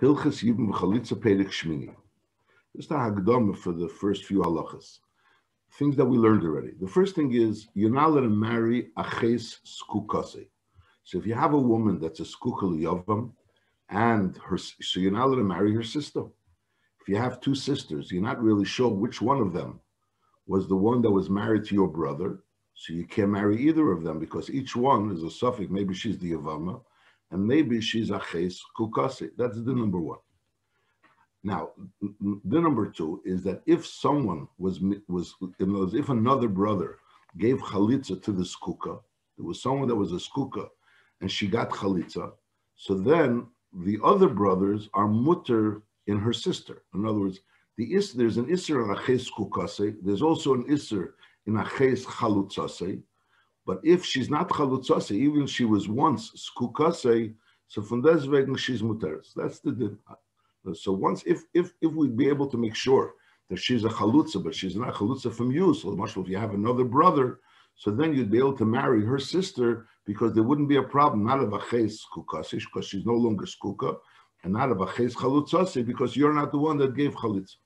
Hilchas Yibum Chalitza Perek Shmini. Just a hagdama for the first few halachas. Things that we learned already. The first thing is you're not allowed to marry aches skukase. So if you have a woman that's a skukal yavam, and so you're not allowed to marry her sister. If you have two sisters, you're not really sure which one of them was the one that was married to your brother. So you can't marry either of them because each one is a suffix. Maybe she's the yavama, and maybe she's aches skukase. That's the number one. Now, the number two is that if someone if another brother gave chalitza to the skuka, there was someone that was a skuka, and she got chalitza, so then the other brothers are mutter in her sister. In other words, there's an isser in aches skukase. There's also an isser in aches chalutzase. But if she's not chalutzase, even she was once skukase, so from deswegen she's muteres. That's the din. So once, if we'd be able to make sure that she's a chalutza, but she's not chalutza from you, so much if you have another brother, so then you'd be able to marry her sister because there wouldn't be a problem, not of aches skukase, because she's no longer skuka, and not of aches chalutzase, because you're not the one that gave chalitza.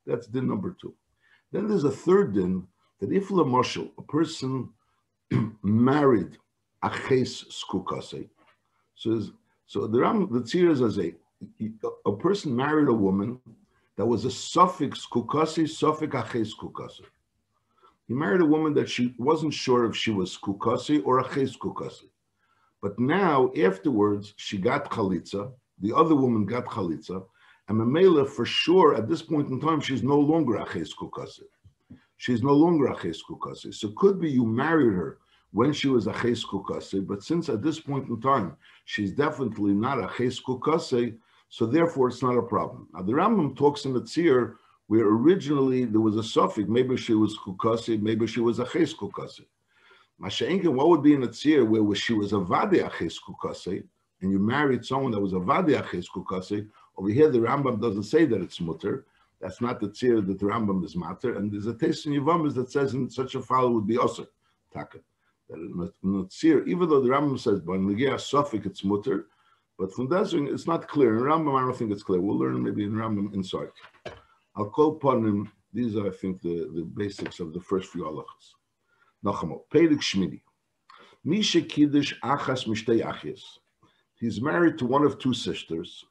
That's din number two. Then there's a third din, that if l'moshel, a person married aches skukase, so the tzir is as a person married a woman that was a suffix kukasi, suffix aches kukasi. He married a woman that she wasn't sure if she was kukasi or aches kukasi. But now, afterwards, she got chalitza, the other woman got chalitza, and Mamela, for sure, at this point in time, she's no longer aches kukasi. She's no longer aches kukasi. So could be you married her when she was aches kukasi, but since at this point in time, she's definitely not aches kukasi, so therefore, it's not a problem. Now, the Rambam talks in the Tzir where originally there was a suffix. Maybe she was kukasi, maybe she was aches kukasi. Masha'inkin, what would be in the Tzir where she was a vade aches kukasi, and you married someone that was a vade aches kukasi? Over here, the Rambam doesn't say that it's mutter. That's not the Tzir that the Rambam is matter. And there's a text in Yivamis that says in such a file would be osir, taka. That in the Tzir, even though the Rambam says, but when you get a suffix, it's mutter. But from that, it's not clear. In Rambam, I don't think it's clear. We'll learn maybe in Rambam inside. I'll call upon him. These are, I think, the basics of the first few halachas. Nachamo, Perek Shmini. Misha Kiddush Achas Mishtei Achies. He's married to one of two sisters.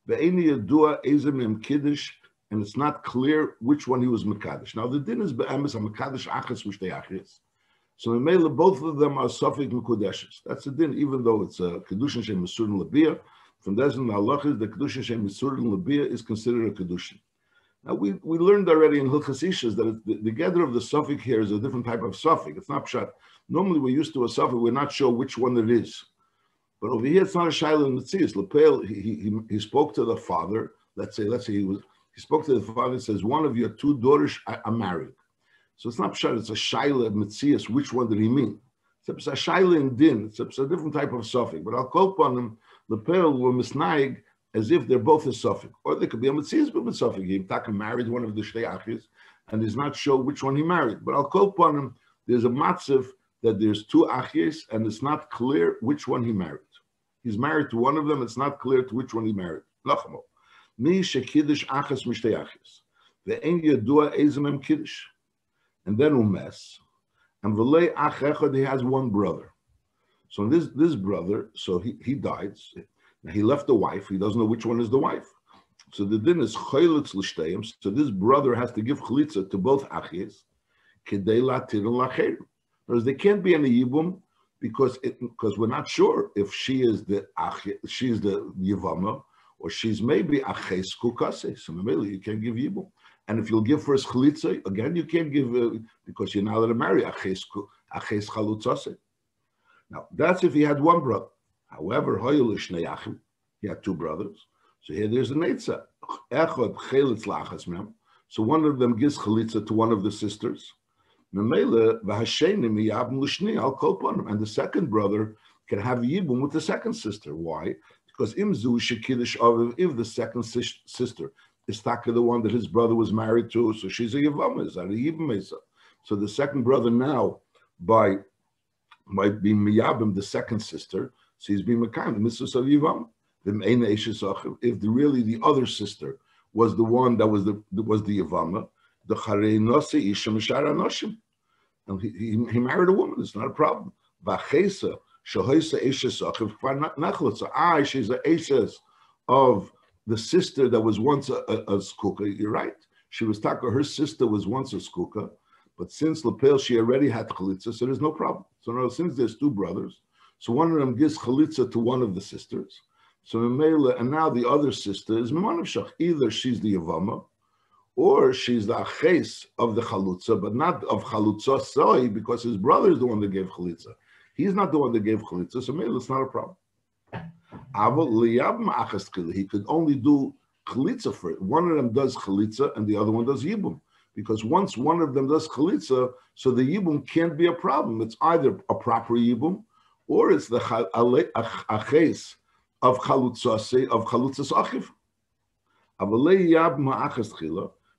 Ve'eni Yadua Ezem Kiddush, and it's not clear which one he was Mekadosh. Now, the din is Be'emes HaMekadosh Achas Mishtei Achies. So in Mele, both of them are Safik Mekudeshes. That's the din, even though it's a Kedushin Shem Mesurin Labiyah. From that in the halachas, the Kedushin Shem Mesurin Labiyah is considered a Kedushin. Now, we learned already in Hilchas Ishas that the gather of the Safik here is a different type of Safik. It's not pshat. Normally, we're used to a Safik, we're not sure which one it is. But over here, it's not a Shaila in the Tzis. Lepel, he spoke to the father. Let's say he spoke to the father and says, one of your two daughters are married. So it's not pshat, it's a shaila of Metzias. Which one did he mean? It's a shaila in din. It's a different type of suffix. But I'll call upon them, the pearl were misnaig as if they're both a suffix. Or they could be a Metzias, but with suffix. He married one of the shtei achis and is not sure which one he married. But I'll call upon him, there's a matziv that there's two achis and it's not clear which one he married. He's married to one of them, it's not clear to which one he married. Lachmo. Mi shekidish achas mishtei achis. Ve'en yadua ezem kiddush. And then umes, and v'lei ach echad, he has one brother. So this brother, so he died. Now he left the wife. He doesn't know which one is the wife. So the din is choylitz l'shteim. So this brother has to give chalitza to both achis. Kedei latir lacher. Whereas there can't be any yibum because we're not sure if she is the yivama or she's maybe aches kukase. So maybe you can't give yibum. And if you'll give first chalitza, again, you can't give because you're not allowed to marry aches chalutzase. Now, that's if he had one brother. However, he had two brothers. So here there's a netza. So one of them gives chalitza to one of the sisters. And the second brother can have yibum with the second sister. Why? Because if the second sister is taka the one that his brother was married to, so she's a yivama, is that a yibum? So the second brother now, by being miyabim, the second sister, so he's being mekayim, the mitzvah of yivam. If really the other sister was the one that was the Yavama, the Charei Nasi Isha Mishar Anoshim. And he married a woman, it's not a problem. Vachesa, Shahoisa Eshes Achiv Kvar Nachlot. She's the Eshes of the sister that was once a skuka. You're right. She was taka, her sister was once a skuka, but since Lepel she already had chalitza, so there's no problem. So now, since there's two brothers, so one of them gives chalitza to one of the sisters. So Memela, and now the other sister is Memanav Shach. Either she's the Yavama, or she's the aches of the chalutza, but not of chalutza soy, because his brother is the one that gave chalitza. He's not the one that gave chalitza, so maybe it's not a problem. He could only do chalitza for it. One of them does chalitza and the other one does yibum. Because once one of them does chalitza, so the yibum can't be a problem. It's either a proper yibum or it's the aches of chalutza achiv.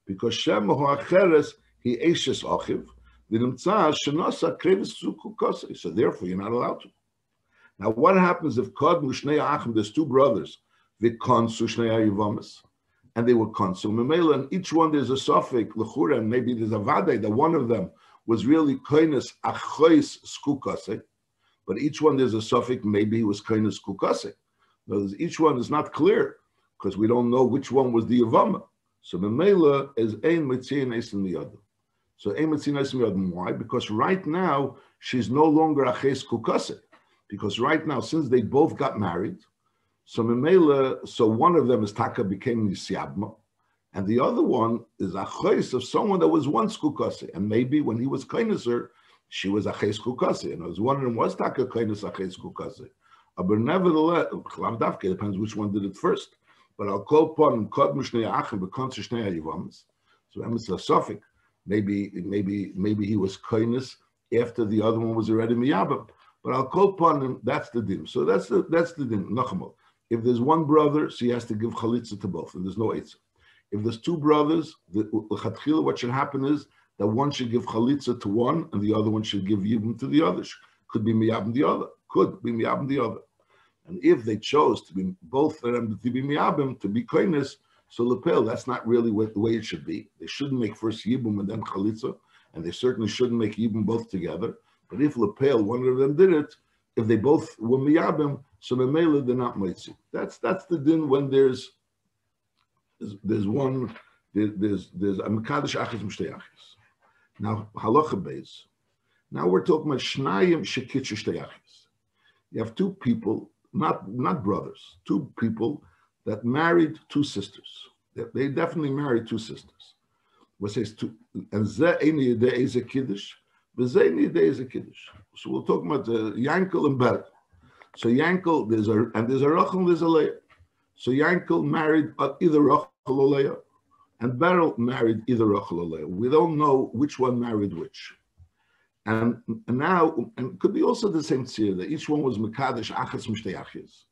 Because Shemahu Acheres, he Eshes Achiv, so therefore you're not allowed to. Now what happens if Kodmu Shnei Achim, there's two brothers, Vikonsu Shnei Yivamis, and they were konsu Memela, and each one there's a suffix, L'chura, maybe there's a vade, that one of them was really Koines Achois Skukase, but each one there's a suffix, maybe he was Koines Skukase. Each one is not clear, because we don't know which one was the Yavama. So Memela is ein mitziin eisen miyad. So ein mitziin eisen miyad. Why? Because right now she's no longer aches kukase. Because right now, since they both got married, so Memela, so one of them is taka became nisyabma, and the other one is aches of someone that was once kukase. And maybe when he was kaineser, she was aches kukase, and one of them was taka kaines aches kukase. But nevertheless, it depends which one did it first. But I'll call upon Kod Mishnei Achim becomes Shnei Yivams. So it's a suffix. Maybe he was kindness after the other one was already miyabim. But I'll call upon him. That's the din. So that's the din. Nachamol. If there's one brother, so he has to give chalitza to both, and there's no eitzah. If there's two brothers, what should happen is that one should give chalitza to one, and the other one should give yibum to the other. Could be miyabim the other. Could be miyabim the other. And if they chose to be both of them to be miyabim, to be kindness, so lepel, that's not really the way it should be. They shouldn't make first yibum and then chalitza, and they certainly shouldn't make yibum both together. But if lepel, one of them did it, if they both were miyabim, so memela they're not mitzi. That's the din when there's a mekadosh achis m'shtei achis. Now halacha beis. Now we're talking about shnayim shekitzu shtei achis. You have two people. Not brothers, two people that married two sisters. They definitely married two sisters. What says two? And ze eni yedei is a kiddush, v'ze eni yedei is a kiddush. So we'll talk about Yankel and Beryl. So Yankel, there's a Rachel and there's a Leah. So Yankel married either Rachel or Leah, and Beryl married either Rachel or Leah. We don't know which one married which. And now, and it could be also the same tzir, that each one was mekadesh achas mishtei achis,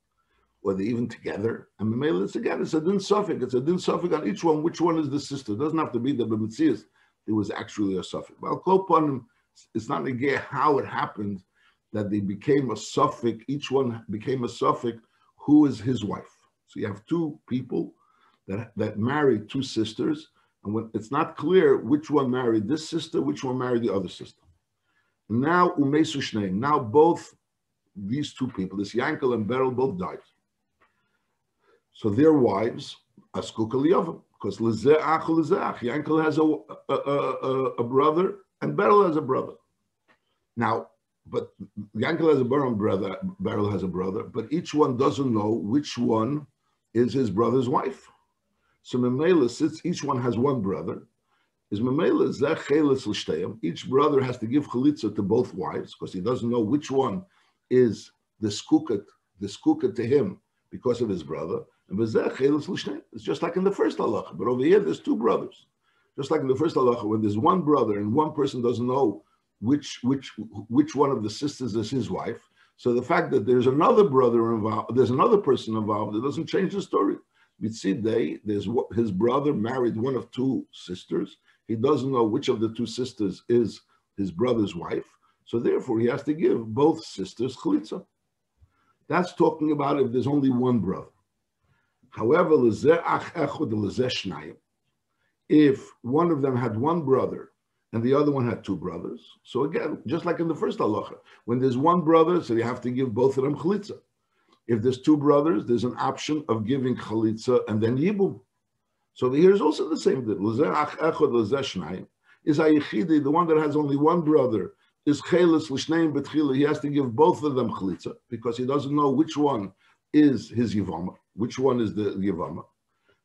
or they even together. And Memela, it's again, it's a din suffix. It's a din suffix on each one. Which one is the sister? It doesn't have to be that b'metzias there was actually a suffix. But I'll call upon him. It's not again how it happened that they became a suffix. Each one became a suffix. Who is his wife? So you have two people that married two sisters, and when it's not clear which one married this sister, which one married the other sister. Now Umesu Shneim. Now both these two people, this Yankel and Beryl, both died. So their wives are Skukal Yavim, because Lezeh Achel Lezeh. Yankel has a brother and Beryl has a brother. Now, but Yankel has a brother, Beryl has a brother, but each one doesn't know which one is his brother's wife. So Memela, since each one has one brother, is Memela Zeh Cheles L'Shteim. Each brother has to give chalitza to both wives because he doesn't know which one is the skukat to him because of his brother. And Zeh Cheles L'Shteim. It's just like in the first halacha, but over here there's two brothers. Just like in the first halacha, when there's one brother and one person doesn't know which one of the sisters is his wife. So the fact that there's another brother involved, there's another person involved, it doesn't change the story. Mitzidei, there's his brother married one of two sisters. He doesn't know which of the two sisters is his brother's wife. So therefore, he has to give both sisters chalitza. That's talking about if there's only one brother. However, if one of them had one brother and the other one had two brothers, so again, just like in the first halacha, when there's one brother, so you have to give both of them chalitza. If there's two brothers, there's an option of giving chalitza and then yibum. So here's also the same thing. Is ayichidi, the one that has only one brother, is chelis l'shneim betchila. He has to give both of them chalitza because he doesn't know which one is his yivama, which one is the yivama.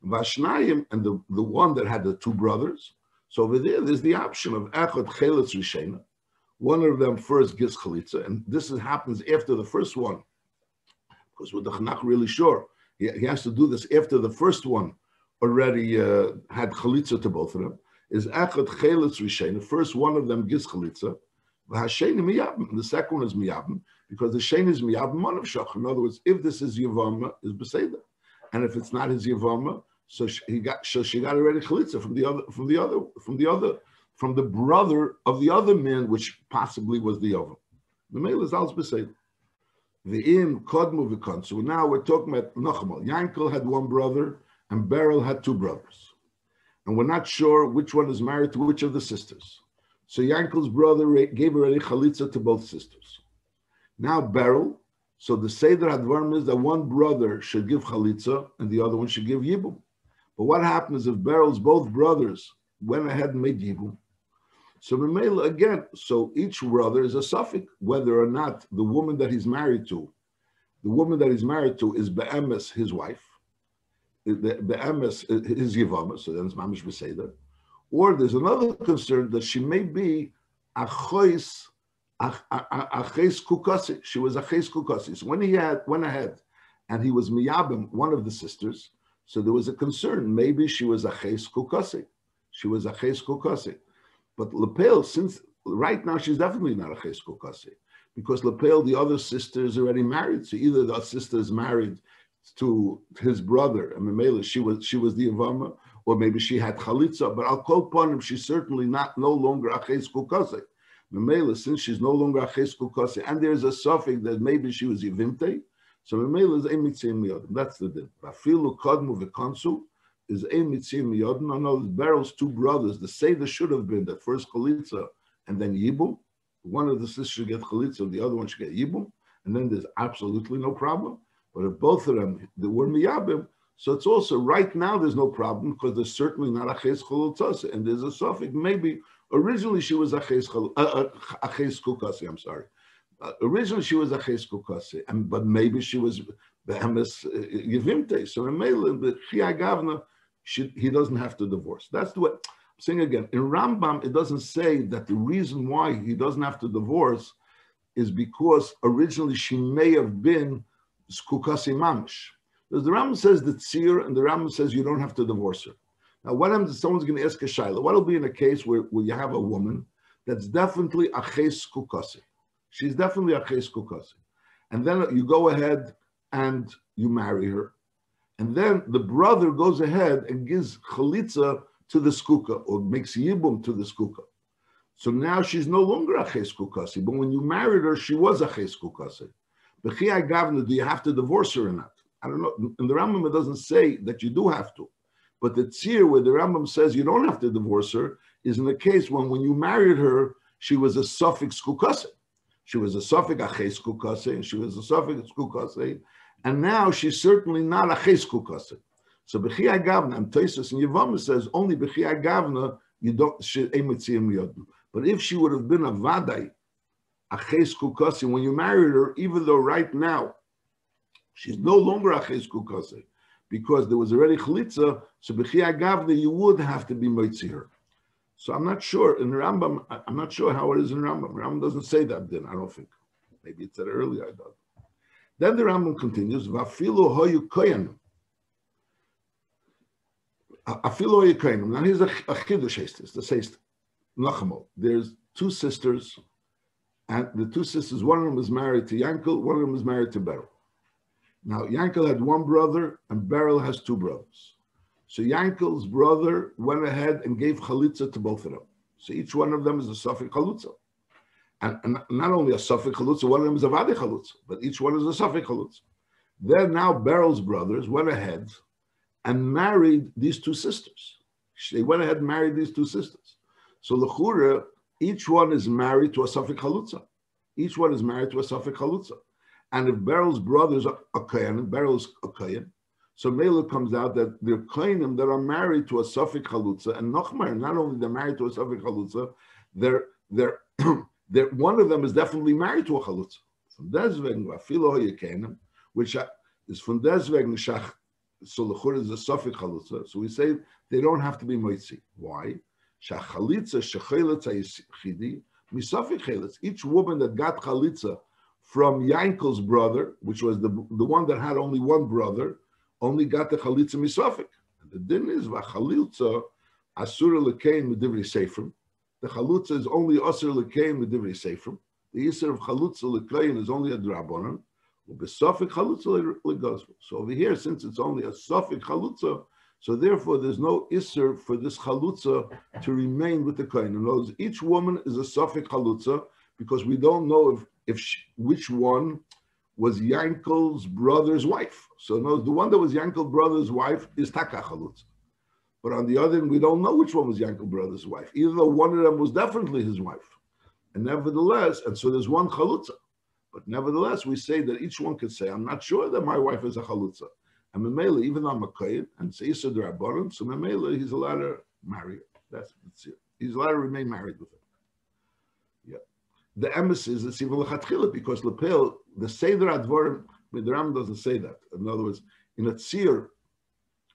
Vashnayim, and the one that had the two brothers. So over there's the option of echad chelis rishena. One of them first gives chalitza, and this happens after the first one, because with the Chanach really sure he has to do this after the first one already had chalitza to both of them. Is echad chelis rishena. First one of them gives chalitza. V'hasheni miyabim. The second one is miyabim because the sheni is miyabim manav shach. In other words, if this is yavama, is beseder, and if it's not his yavama, so she got already chalitza from the brother of the other man, which possibly was the yavam. The male is also beseder. The im kodmu v'kon. So now we're talking about Nachmal. Yankel had one brother and Beryl had two brothers, and we're not sure which one is married to which of the sisters. So Yankel's brother gave already chalitza to both sisters. Now Beryl, so the Seder Hadvarim is that one brother should give chalitza and the other one should give yibum. But what happens if Beryl's both brothers went ahead and made yibum? So Memela again, so each brother is a suffix, whether or not the woman that he's married to, is be'emes, his wife, be'emes, his yivama, so then it's mamish b'seder. Or there's another concern that she may be achois kukasi. She was aches kukasi. So when he went ahead and he was miyabim, one of the sisters, so there was a concern. Maybe she was aches kukasi. But Lepel, since right now she's definitely not aches kukasi, because Lepel, the other sister, is already married. So either the sister is married to his brother, and Memela, she was the Yavama, or maybe she had chalitza, but I'll call upon him, she's certainly no longer aches kukase. Memela, since she's no longer aches kukase, and there's a suffix that maybe she was yivimte, so Memela is emitzim miyodim. That's the din. Afilu kadmu v'konsu is emitzim miyodim. I know Beryl's two brothers. The seder should have been that first chalitza and then yibum. One of the sisters should get chalitza, the other one should get yibum, and then there's absolutely no problem. But if both of them they were miyabim, so it's also right now there's no problem because there's certainly not aches chalitza, and there's a suffix. Maybe originally she was aches kukasi. I'm sorry. Originally she was aches kukasi, but maybe she was behemes yevimte. So in Mele, the chiyah gavna, he doesn't have to divorce. That's the way. I'm saying again, in Rambam it doesn't say that the reason why he doesn't have to divorce is because originally she may have been kukasi mamish. Because the Rambam says the tzir, and the Rambam says you don't have to divorce her. Now, what happens if someone's going to ask a shaila? What will be in a case where you have a woman that's definitely aches kukasi? She's definitely aches kukasi. And then you go ahead and you marry her. And then the brother goes ahead and gives chalitza to the skuka, or makes yibum to the skuka. So now she's no longer aches kukasi. But when you married her, she was aches kukasi. But do you have to divorce her or not? I don't know. In the Rambam, it doesn't say that you do have to. But the tzir, where the Rambam says you don't have to divorce her, is in the case when you married her, she was a suffix kukase. She was a suffix aches kukase, and she was a suffix kukase, and now she's certainly not aches kukase. So b'chiyah gavna, and Tosfos and Yevamah says only b'chiyah gavna you don't she emitzim yodin. But if she would have been a vadai aches kukase when you married her, even though right now she's no longer aches kukase, because there was already chalitza, so b'chiyah gavna you would have to be moitzi her. So I'm not sure in Rambam. I'm not sure how it is in Rambam. Rambam doesn't say that. Then I don't think. Maybe it said earlier. I don't. Then the Rambam continues. Vafilu hoyu koyanim. Afilu hoyu koyanim. Now here's a chiddush hastis. The says Nachamo. There's two sisters, and the two sisters. One of them is married to Yankel. One of them is married to Beryl. Now, Yankel had one brother, and Beryl has two brothers. So Yankel's brother went ahead and gave chalitza to both of them. So each one of them is a suffix chalutza. And not only a suffix chalutza, one of them is a vadi chalutza, but each one is a suffix chalutza. Then now Beryl's brothers went ahead and married these two sisters. They went ahead and married these two sisters. So l'chura, each one is married to a Safek Chalutza. Each one is married to a Safek Chalutza. And if Beryl's brothers are a Kohen, Beryl's a Kohen, so Mela comes out that they're Kohenim that are married to a Safek Chalutza, and Nochmar, not only they're married to a Safek Chalutza, they're one of them is definitely married to a Chalutza. From deswegen, afilo hoyekenim, which is from deswegen shach, so l'chur is a Safek Chalutza. So we say they don't have to be moitzi. Why? Shach chalitza shecheletz haychidi misafek cheletz. Each woman that got chalitza from Yankel's brother, which was the one that had only one brother, only got the chalitza misafek. And the din is v'chalitza asura lekein medivri seifrim. The chalutza is only asur lekein medivri seifrim. The isur of chalutza lekein is only a drabonon. Ubesafek chalutza legazru. So over here, since it's only a safek chalutza, so therefore there's no isur for this chalutza to remain with the kohen. In other words, each woman is a safek chalutza because we don't know which one was Yankel's brother's wife. So no, the one that was Yankel's brother's wife is taka chalutza. But on the other hand, we don't know which one was Yankel's brother's wife, even though one of them was definitely his wife. And nevertheless, and so there's one chalutza. But nevertheless, we say that each one could say, I'm not sure that my wife is a chalutza. And Memela, even though I'm a kohen, and it's Isur D'Rabbanan, so Memela, he's allowed to marry her. That's it. He's allowed to remain married with her. Yeah. The emes is it's even lechatchila because lepel the Seder Advarim, the Ram doesn't say that. In other words, in a tzir,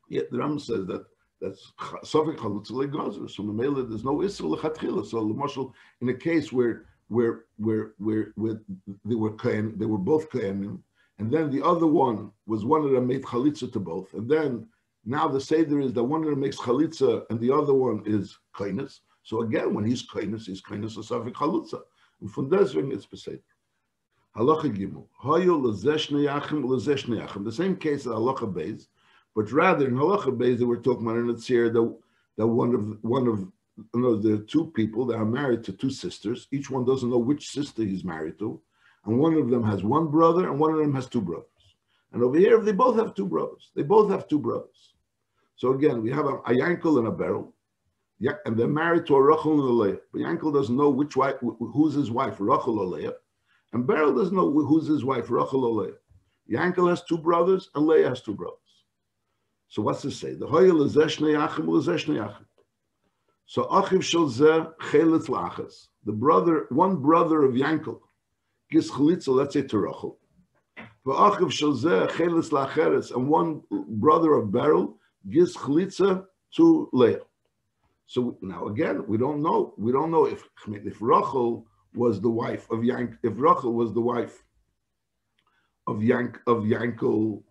yeah, the Ram says that's Safek Chalutza legazer. So Memela, there's no Isur lechatchila. So L'mashal, in a case where they were kohen, they were both kohenim, and then the other one was one of them made chalitza to both, and then now the seder is that one of them makes chalitza and the other one is kohenis. So again, when he's kohenis of safek chalutza, and from deswegen it's beseder. Halacha gimel hayu lezeshne yachim lezeshne yachim. The same case as halacha beis, but rather in halacha beis they were talking about in the tzir that one of there are two people that are married to two sisters. Each one doesn't know which sister he's married to. And one of them has one brother and one of them has two brothers. And over here, they both have two brothers. They both have two brothers. So again, we have a Yankel and a Beryl. Yeah, and they're married to a Rachel and a Leah. But Yankel doesn't know who's his wife, Rachel or Leah. And Beryl doesn't know who's his wife, Rachel or Leah. Yankel has two brothers and Leah has two brothers. So what's this say? The Hoyel is Zeshne Yachim, Zeshne Yachim. So Achiv Shel Zeh Cheletz Lachas. The brother, one brother of Yankel, gives chalitza, let's say to Rachel. V'achiv Shel Zeh Cheletz Lacheres, and one brother of Beryl gives chalitza to Leah. So now again, we don't know if Rachel was the wife of Yankel. If Rachel was the wife of Yankel,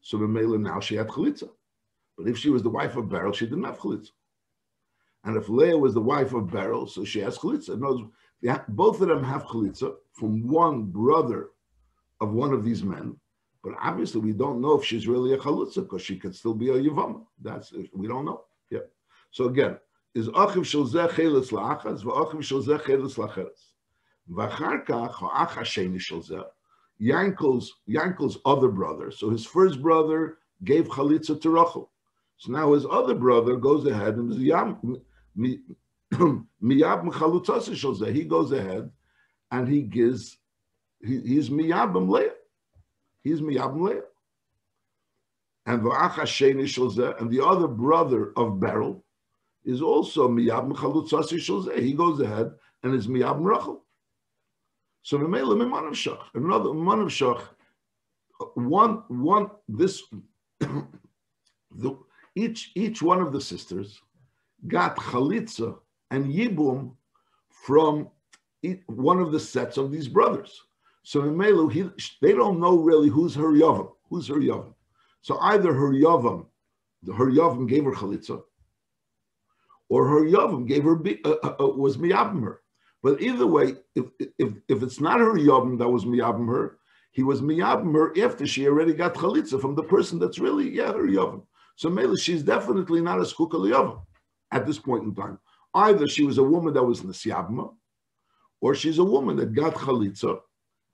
so Memela now she had chalitza. But if she was the wife of Beryl, she didn't have chalitza. And if Leah was the wife of Beryl, so she has chalitza. Both of them have chalitza from one brother of one of these men. But obviously, we don't know if she's really a chalitza because she could still be a yibum. We don't know. Yeah. So again, is achiv shel zeh cheletz la'achas v'achiv shel zeh cheletz la'cheres. V'achar kach ha'ach hasheni shel zeh. Yankel's other brother. So his first brother gave chalitza to Rachel. So now his other brother goes ahead and he goes ahead and he gives, he's miyabim Leah. He's miyabim Leah. And the other brother of Beryl is also miyabim chalutzasi shozeh. He goes ahead and is miyabim Rachel. So another manav shach, each one of the sisters got chalitza and yibum from one of the sets of these brothers. So they don't know really who's her yavam. Who's her yavam? So either her yavam gave her chalitza, or her yavam gave her was miyabim her. But either way, if it's not her yavam that was miyabim her, he was miyabim her after she already got chalitza from the person that's really her yavam. So Mela, she's definitely not a skukah liyavam at this point in time. Either she was a woman that was nesyabma, or she's a woman that got chalitza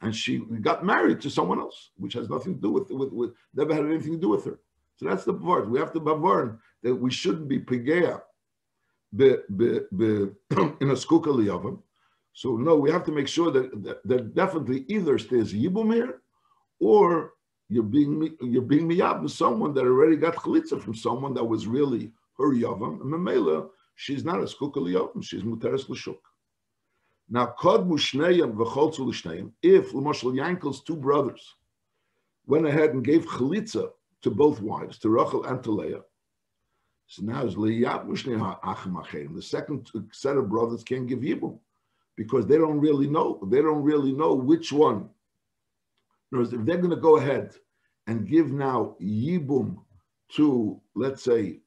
and she got married to someone else, which has nothing to do with never had anything to do with her. So that's the part. We have to bavarn that we shouldn't be pigea in a skuka liyavam. So no, we have to make sure that definitely either stays yibum here, or you're being miyab with someone that already got chalitza from someone that was really her yavam. And Mamela, she's not a skuka liyavam, she's muteres l'shuk. Now, kodmu shneyam v'cholzu l'shneyam. If l'moshel Yankel's two brothers went ahead and gave chalitza to both wives, to Rachel and to Leah, so now it's liyab mushnei ha'achim acherim. The second set of brothers can't give yibum because they don't really know. They don't really know which one. In other words, if they're going to go ahead and give now yibum to, let's say,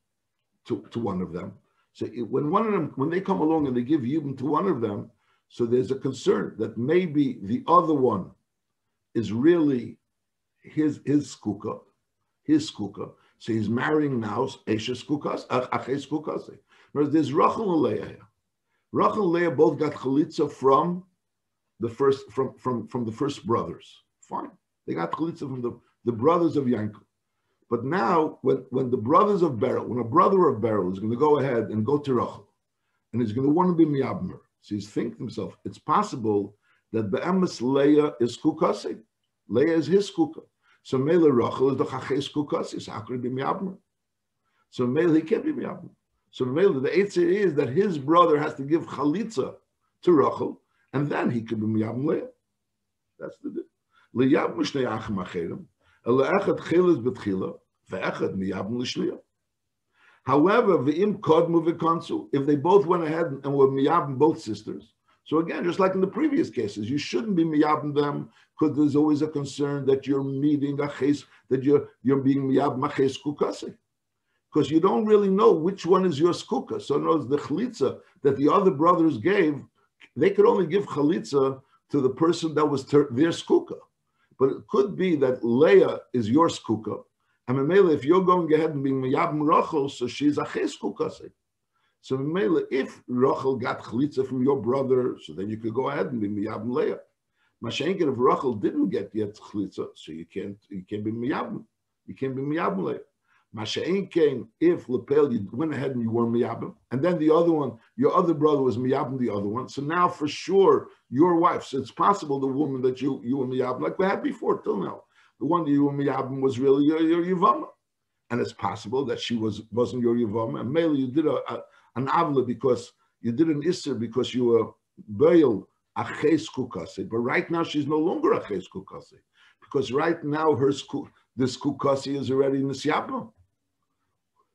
to one of them, so when they come along and they give yibum to one of them, so there's a concern that maybe the other one is really his skuka. So he's marrying now Esha skukas, Ache skukas. In other words, there's Rachel and Leah here. Rachel and Leah both got chalitza from the first brothers. Fine, they got chalitza from the brothers of Yankel. But now, when the brothers of Beryl, when a brother of Beryl is going to go ahead and go to Rachel, and he's going to want to be miyabmer, so he's thinking to himself, it's possible that be'emes Leah is skukasi. Leah is his skuka. So Mele Rachel is the chachei skukasi. So how could he be miyabmer? So Mele, he can't be miyabmer. So Mele, the eitzir is that his brother has to give chalitza to Rachel, and then he could be miyabmer Leah. That's the deal. Liyab mishnei achim acherim, ela echad chilas betchila, ve'echad miyabmer l'shniya. However, v'im kodmu v'konsu, if they both went ahead and were miyabim both sisters, so again, just like in the previous cases, you shouldn't be miyabim them because there's always a concern that you're meeting a ches, that you're being miyabim a ches kukase, because you don't really know which one is your skuka. So in other words, the chalitza that the other brothers gave, they could only give chalitza to the person that was their skuka, but it could be that Leah is your skuka. And Mamela, if you're going ahead and being miyabim Rachel, so she's a ches kukase. So Mamela, if Rachel got chalitza from your brother, so then you could go ahead and be miyabim Leah. Mashenkin, if Rachel didn't get yet chalitza, so you can't be miyabim. You can't be miyabim Leah. Mashenkin, if Lepel, you went ahead and you were miyabim, and then the other one, your other brother was miyabim the other one. So now for sure, your wife. So it's possible the woman that you were miyabim, like we had before till now. The one that you were miyabim was really your yivama, and it's possible that she wasn't your yivama. And maybe you did an avla because you did an isser because you were beil aches kukase. But right now she's no longer aches kukase because right now this kukase is already nisyapa.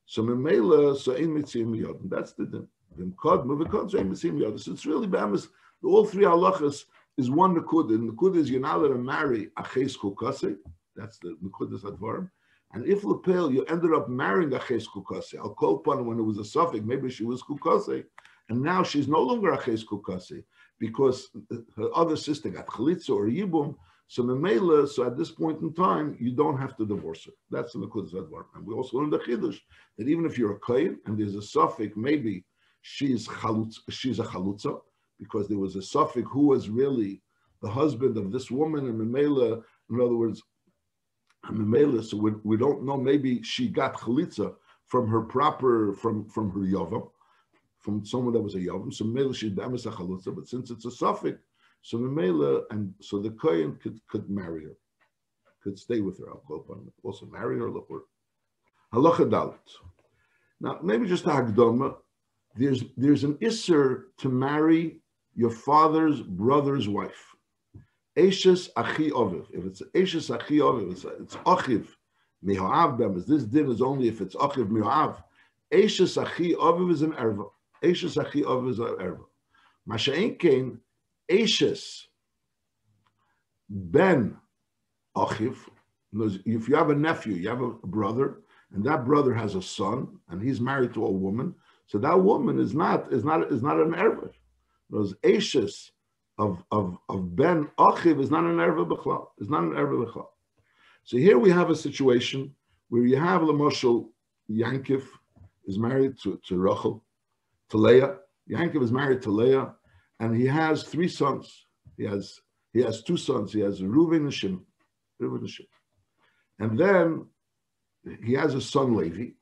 So memela so ein mitzim yodin. That's the din. So it's really be'emes. All three halachas is one nekuda. And the nekuda is you're not allowed to marry a ches kukase. That's the nekudas advarim. And if lepel you ended up marrying a ches kukase, I'll call upon when it was a suffix, maybe she was kukase, and now she's no longer a ches kukase because her other sister got chalitza or yibum. So memela, so at this point in time, you don't have to divorce her. That's the nekudas advarim. And we also learned the chiddush that even if you're a kohen and there's a suffix, maybe she's a chalutza, because there was a suffix who was really the husband of this woman, and Memela, in other words, Memela, so we don't know, maybe she got chalitza from her from her yavam, from someone that was a yavam, so Memela she's be'emes a chalutza, but since it's a suffix, so Memela, and so the kohen could marry her, could stay with her, I'll go upon it, also marry her, look her. Halacha dalet. Now, maybe just a hagdama, there's an isser to marry your father's brother's wife. Eshes achi oviv. If it's eshes achi oviv, it's achiv mihoav bemes. This din is only if it's achiv mihoav. Eshes achi oviv is an erva. Eshes achi oviv is an erva. Masha'in kein eshes ben achiv. If you have a nephew, you have a brother, and that brother has a son, and he's married to a woman, so that woman is not an erva. Those ashes of ben achiv is not an erva b'chlal. It's not an erva b'chlal. So here we have a situation where you have Lamoshel Yankif is married to Rachel, to Leah. Yankif is married to Leah, and he has three sons. He has two sons. He has Reuven and Shimon. And then he has a son, Levi,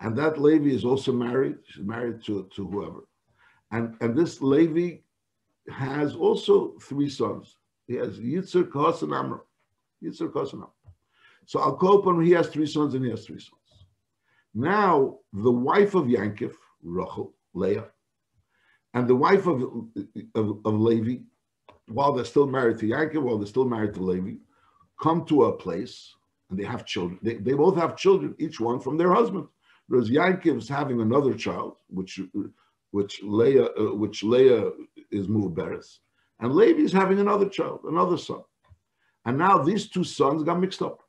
and that Levi is also married. She's married to whoever. And this Levi has also 3 sons. He has Yitzhak, Kos, and Amram. Yitzhak, Kos, and Amram. So Al Kolpon, he has 3 sons and he has 3 sons. Now, the wife of Yankov, Rachel, Leah, and the wife of Levi, while they're still married to Yankov, while they're still married to Levi, come to a place and they have children. They both have children, each one from their husband. Whereas Yankov's having another child, which Leah is Muberes, and Levi is having another child, another son. And now these 2 sons got mixed up.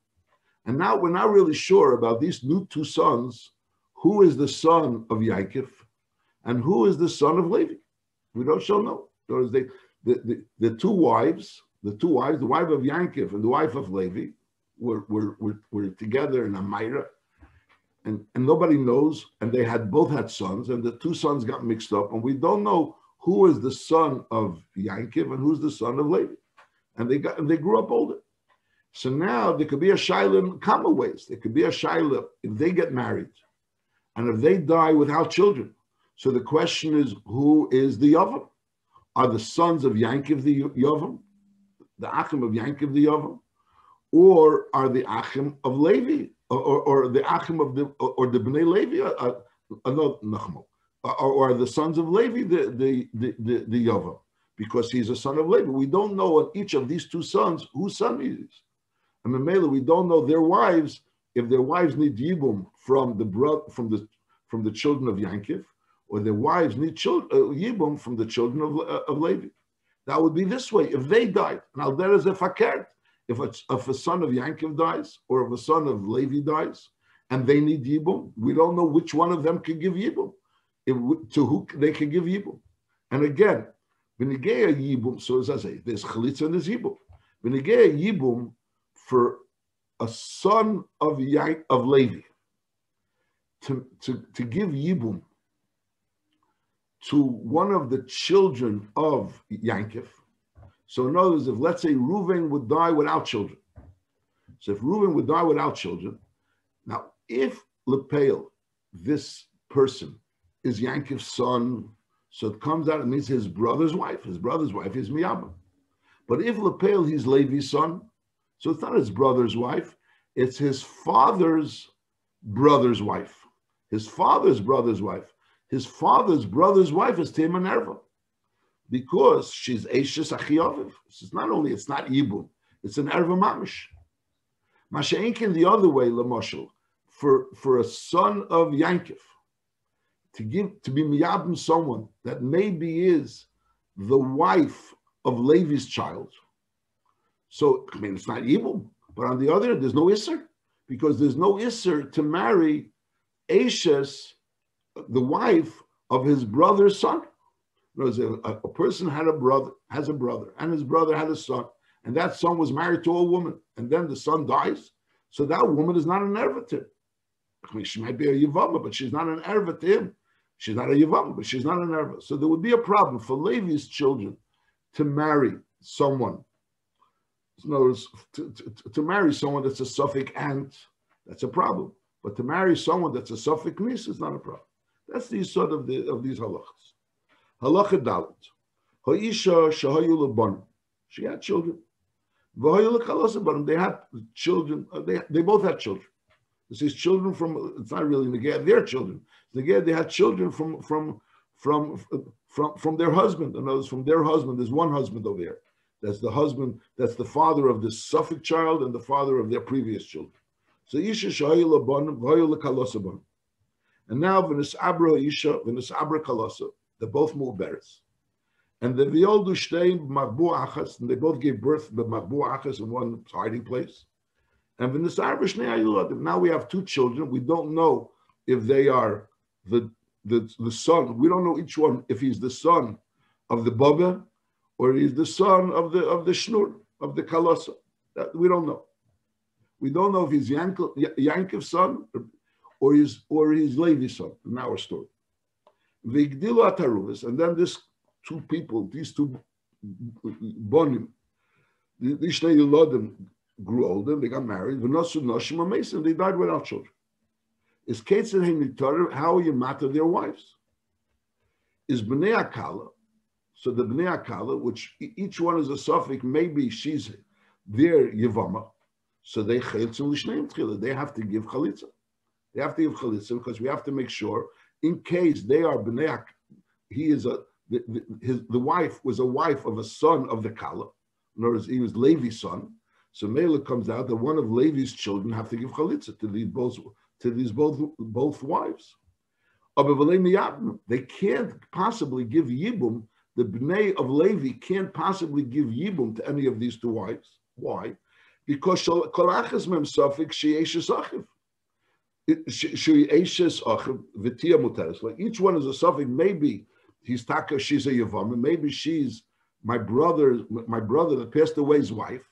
And now we're not really sure about these new 2 sons, who is the son of Yaakov and who is the son of Levi. We don't shall know. The 2 wives, the wife of Yaakov and the wife of Levi were together in a Maira, and nobody knows, and they both had sons, and the 2 sons got mixed up, and we don't know who is the son of Yaakov and who's the son of Levi. And they grew up older. So now there could be a shaila in common ways. There could be a shaila if they get married and if they die without children. So the question is, who is the Yavam? Are the sons of Yankov the Yavam, the Achim of Yankov the Yavam, or are the Achim of Levi, or the Achim of the Bnei Levi, or are the sons of Levi the Yavam? Because he's a son of Levi. We don't know on each of these 2 sons whose son he is. And Mamela, we don't know their wives, if their wives need yibum from the children of Yankov, or their wives need yibum from the children of Levi. That would be this way if they died. Now there is a fakert. If a son of Yankov dies, or if a son of Levi dies, and they need yibum, we don't know which one of them can give yibum, to who they can give yibum. And again, V'nigea yibum, so as I say, there's chalitza and there's yibum. V'nigea yibum for a son of Levi to give yibum to one of the children of Yankov. So in other words, if let's say Reuven would die without children. So if Reuven would die without children, now if Lepel, this person, is Yankov's son, so it comes out, it means his brother's wife. His brother's wife is Miyabim. But if Lepel, he's Levi's son, so it's not his brother's wife, it's his father's brother's wife. His father's brother's wife. His father's brother's wife is Tema Nerva, because she's Eishes Achiyaviv. It's not Yibum, it's an Erva Mamish. Masha'inkin the other way, Lamoshel, for a son of Yankov, to be miyabim someone that maybe is the wife of Levi's child. So, I mean, it's not Yibum, but on the other hand, there's no Isser, because there's no Isser to marry Eishes, the wife of his brother's son. A person has a brother, and his brother had a son, and that son was married to a woman, and then the son dies, so that woman is not an erva to him. I mean, she might be a Yivama, but she's not an erva to him. She's not a Yivama, but she's not an erva. So there would be a problem for Levi's children to marry someone. In other words, to marry someone that's a Suffolk aunt, that's a problem. But to marry someone that's a Suffolk niece is not a problem. That's the sort of these halachas. Halacha dalet. Ha'isha shahayu lebanim. She had children. V'hayu lekalosa banim. They had children. They both had children. This is children from. It's not really neged. Their children. Neged. They had children from their husband. In other words, from their husband. There's one husband over here. That's the husband. That's the father of the Suffolk child and the father of their previous children. So isha shahayu lebanim v'hayu lekalosa banim. And now v'nisabra isha v'nisabra kalosa. They're both mu'beres. And the Violdu Shtein Magbu Achas, and they both gave birth to Magbu Achas in one hiding place. And now we have 2 children. We don't know if they are the son. We don't know each one if he's the son of the Baba or he's the son of the Shnur, of the Kalosa. That we don't know. We don't know if he's Yankov's son or he's Levi's son in our story. Vigdilu Ataruvis, and then these 2 people, these 2 bonim, these Shnei Yilodim, grew older, they got married, v'nosu noshim amesim, they died without children. Is ketzed hein nitarim, how you matter their wives? Is b'nei akala, so the b'nei akala, which each one is a suffix, maybe she's their yivama, so they chalitzim l'shneim tchila, they have to give chalitza. They have to give chalitza because we have to make sure, in case they are b'nei, he is the wife was a wife of a son of the kala. In other words, he was Levi's son. So Mela comes out that one of Levi's children have to give chalitza to these both wives. They can't possibly give yibum. The bnei of Levi can't possibly give yibum to any of these two wives. Why? Because kolachas mem suffix she'eshes achiv. She'eshes achiv v'tia muteres. Like each one is a suffix. Maybe he's taka. She's a yavama. Maybe she's my brother that passed away's wife.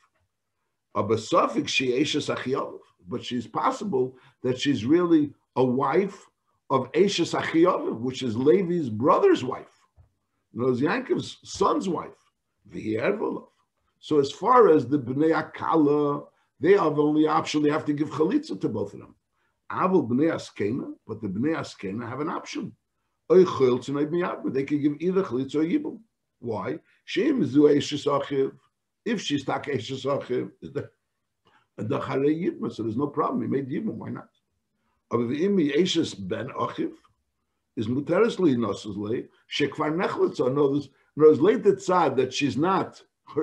But she's possible that she's really a wife of Eshes Achiyov, which is Levi's brother's wife. You know, Yankov's son's wife. So as far as the Bnei Akala, they have only option, they have to give Chalitza to both of them. Avol Bnei Askena, but the Bnei Askena have an option. They can give either Chalitza or Yibum. Why? If she's tak Eshes Achiv, so there's no problem. He made Yibum. Why not? But the imi Eshes ben Achiv is muteres linosle shekvar nechlitza. Knows late tzad that she's not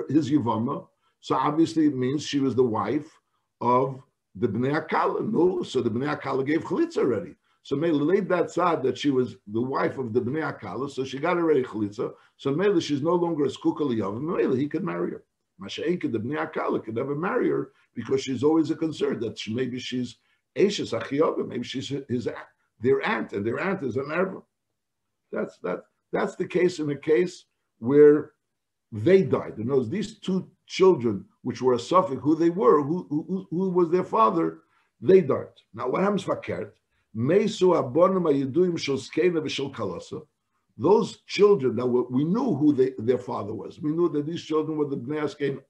his yivama. So obviously it means she was the wife of the bnei akala. No, so the bnei akala gave chalitza already. So Mela laid that tzad that she was the wife of the bnei akala. So she got already chalitza. So Mela she's no longer a skukah liyav. Mela he could marry her. Masha'enka the bnei akala could never marry her because she's always a concern that maybe she's Eshes Achiyova, maybe she's their aunt, and their aunt is an erva. That's the case in a case where they died. In other words, these two children, which were a suffix, who they were, who was their father, they died. Now, what happens fakert? Meisu abonim hayeduim shel skena v'shel kalasa. Those children that we knew who their father was. We knew that these children were the bnei askena.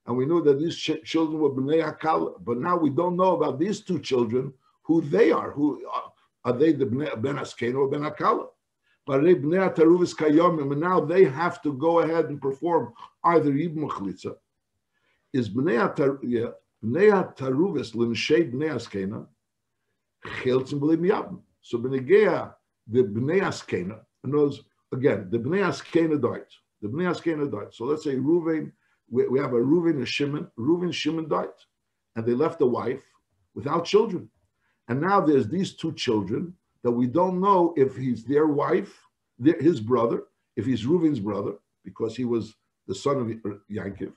And we know that these children were bnei hakala, but now we don't know about these two children, who they are. Who are they? The ben askena or ben hakala? But they bnei taruvis kayomim, and now they have to go ahead and perform either yibum or chalitza. Is bnei taruvis l'nshei bnei askena cheltzim b'lim yabim. So b'negea the bnei askena, and those again the bnei askena died. The bnei askena died. So let's say Reuven. We have a Reuven and Shimon. Reuven, Shimon died, and they left a wife without children. And now there's these two children that we don't know if he's their wife, his brother, if he's Reuven's brother, because he was the son of Yankov,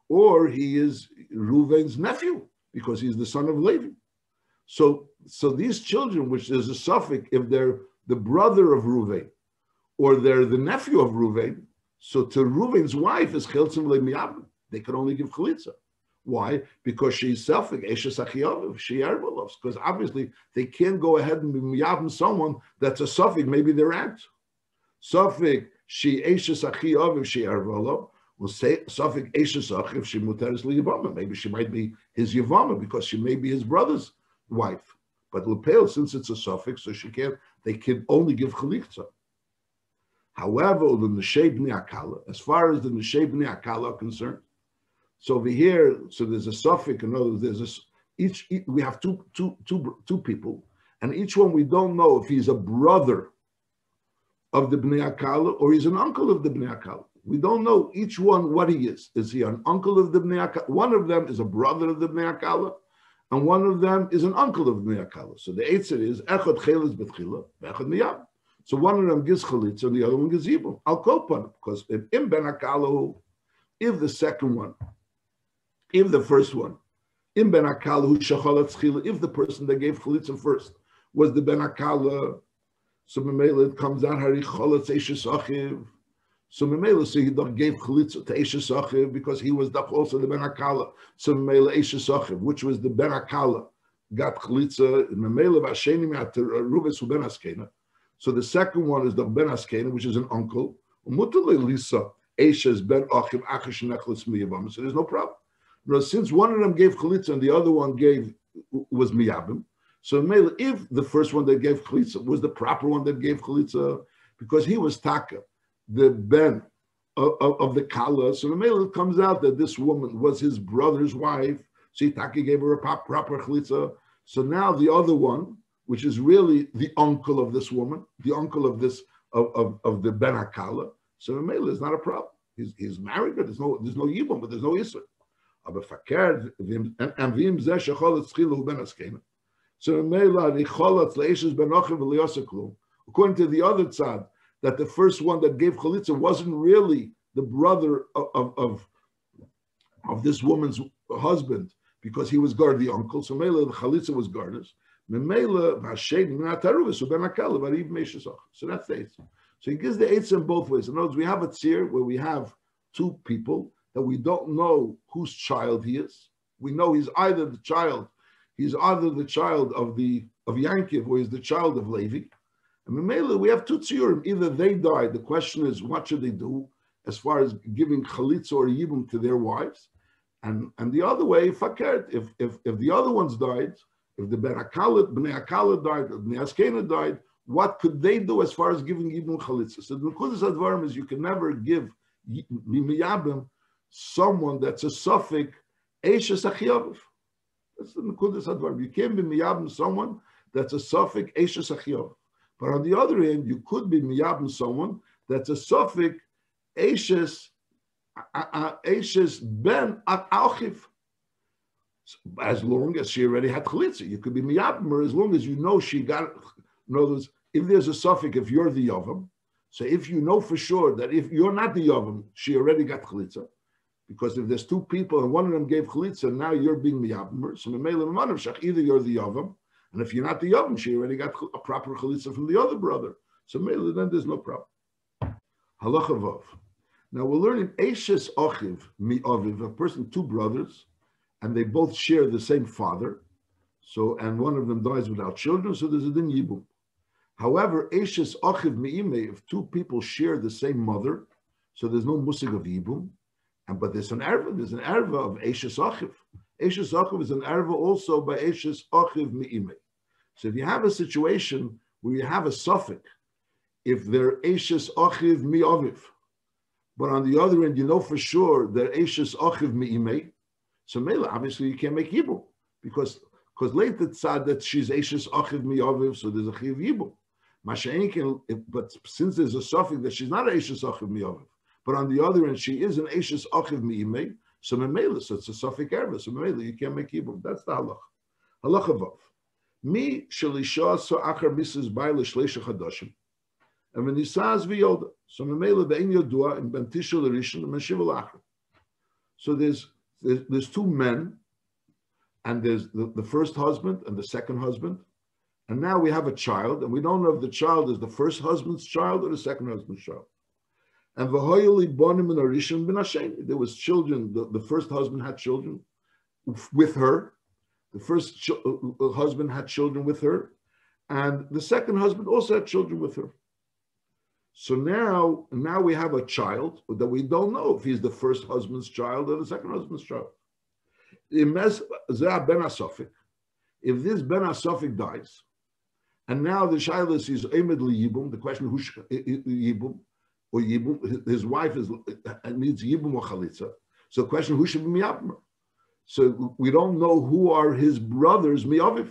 or he is Reuven's nephew, because he's the son of Levi. So these children, which there's a suffix, if they're the brother of Reuven, or they're the nephew of Reuven, so to Reuven's wife is chiltzim le'miyabim. They can only give chalitza. Why? Because she's selfic, eshes achiyov, she erbalovs. Because obviously they can't go ahead and be miyabim someone that's a suffix, maybe their aunt. Suffix, she eshes achiyov, she erbalov. Will say suffix eshes achiv, she muteres liyavama. Maybe she might be his yavama because she may be his brother's wife. But lepel, since it's a suffix, so they can only give chalitza. However, the Neshei Bnei Akala, as far as the Neshei Bnei Akala are concerned, so over here, so there's a suffix. In other words, there's we have two people, and each one we don't know if he's a brother of the Bnei Akala or he's an uncle of the Bnei Akala. We don't know each one what he is. Is he an uncle of the Bnei Akala? One of them is a brother of the Bnei Akala, and one of them is an uncle of the Bnei Akala. So the Eitzer is Echad Cheles Betchila, Echad Miyab. So one of them gives chalitza and the other one gives yibum. I'll quote one because if im ben akalahu, if the second one, if the first one, im ben akalahu shachalat chila, if the person that gave chalitza first was the ben akala, so memela it comes out hari chalatz eshes achiv. So memela so he gave chalitza to eshes achiv because he was also the ben akala. So memela eshes achiv, which was the ben akala, got chalitza. Memela v'asheni me'at ruves u ben askena. So the second one is the ben askena, which is an uncle. So there's no problem. Now, since one of them gave chalitza and the other one was miyabim, so if the first one that gave chalitza was the proper one that gave chalitza, because he was taka, the ben of the kala, so it comes out that this woman was his brother's wife, so taka gave her a proper chalitza. So now the other one, which is really the uncle of this woman, the uncle of this of the ben hakala, so is not a problem. He's married, but there's no yibum, but there's no isur. So according to the other tzad, that the first one that gave chalitza wasn't really the brother of this woman's husband, because he was guard the uncle. So the chalitza was guarded. So that's the eitzim. So he gives the eitzim both ways. In other words, we have a tzir where we have two people that we don't know whose child he is. We know he's either the child of Yankiv, or he's the child of Levi. And Memela, we have two tziurim. Either they died. The question is, what should they do as far as giving chalitza or yibum to their wives? And the other way, fakert. If the other ones died, if the bnei Akala died, or bnei Askena died, what could they do as far as giving yibum chalitza? So the nekudas advarim is you can never give miyabim someone that's a suffix eishes achiyav. That's the nekudas advarim. You can't be miyabim someone that's a suffix eishes achiyav. But on the other hand, you could be miyabim someone that's a suffix eishes ben achiv. As long as she already had chalitza, you could be miyabim her as long as you know she got. In other words, if there's a suffix, if you're the yavam, so if you know for sure that if you're not the yavam, she already got chalitza, because if there's two people and one of them gave chalitza, now you're being miyabim her. So either you're the yavam, and if you're not the yavam, she already got a proper chalitza from the other brother. So then there's no problem. Halacha vav. Now we're learning eishes achiv mi aviv, a person, two brothers, and they both share the same father. So, and one of them dies without children, so there's a din yibum. However, eishes achiv mi'imei, if two people share the same mother, so there's no musig of yibum, but there's an erva of eishes achiv. Eishes achiv is an erva also by eishes achiv mi'imei. So if you have a situation where you have a suffix, if they're eishes achiv mi'aviv, but on the other end, you know for sure they're eishes achiv mi'imei, so Mela, obviously you can't make yibum, because later tzad that she's eishes achiv mi'aviv, so there's a chiv yibum. But since there's a suffix that she's not eishes achiv mi'aviv, but on the other end she is an eishes achiv mi'imei, so Mela, so it's a suffix erva, so Mela you can't make yibum. That's the halach. Halacha vav. Mi shelisha so achar misas bayla shleisha chadashim, and when nisas v'yolda, so Mela ve'in yodua in bentisha l'rishon and meshiva l'achar. So there's two men, and there's the first husband and the second husband, and now we have a child, and we don't know if the child is the first husband's child or the second husband's child. And there was children. The first husband had children with her. The first husband had children with her, and the second husband also had children with her. So now we have a child that we don't know if he's the first husband's child or the second husband's child. If this ben asofik dies, and now the shilas is emed yibum, the question who yibum or yibum, his wife needs yibum or chalitza. So the question who should be miyabim? So we don't know who are his brothers miyaviv.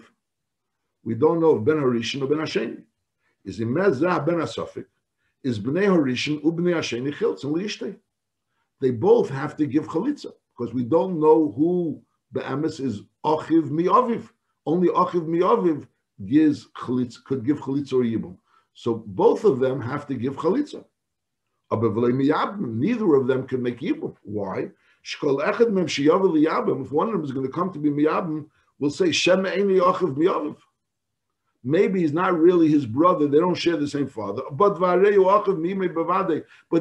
We don't know if ben harishin or ben hasheni. Is imezah ben asofik? Is bnei harishin ubnei hasheni chiltz and liishtei? They both have to give chalitza, because we don't know who be'emes is achiv mi'aviv. Only achiv mi'aviv could give chalitza or yibum. So both of them have to give chalitza. Neither of them can make yibum. Why? If one of them is going to come to be miyabim, we'll say Shem eini achiv mi'aviv. Maybe he's not really his brother. They don't share the same father. But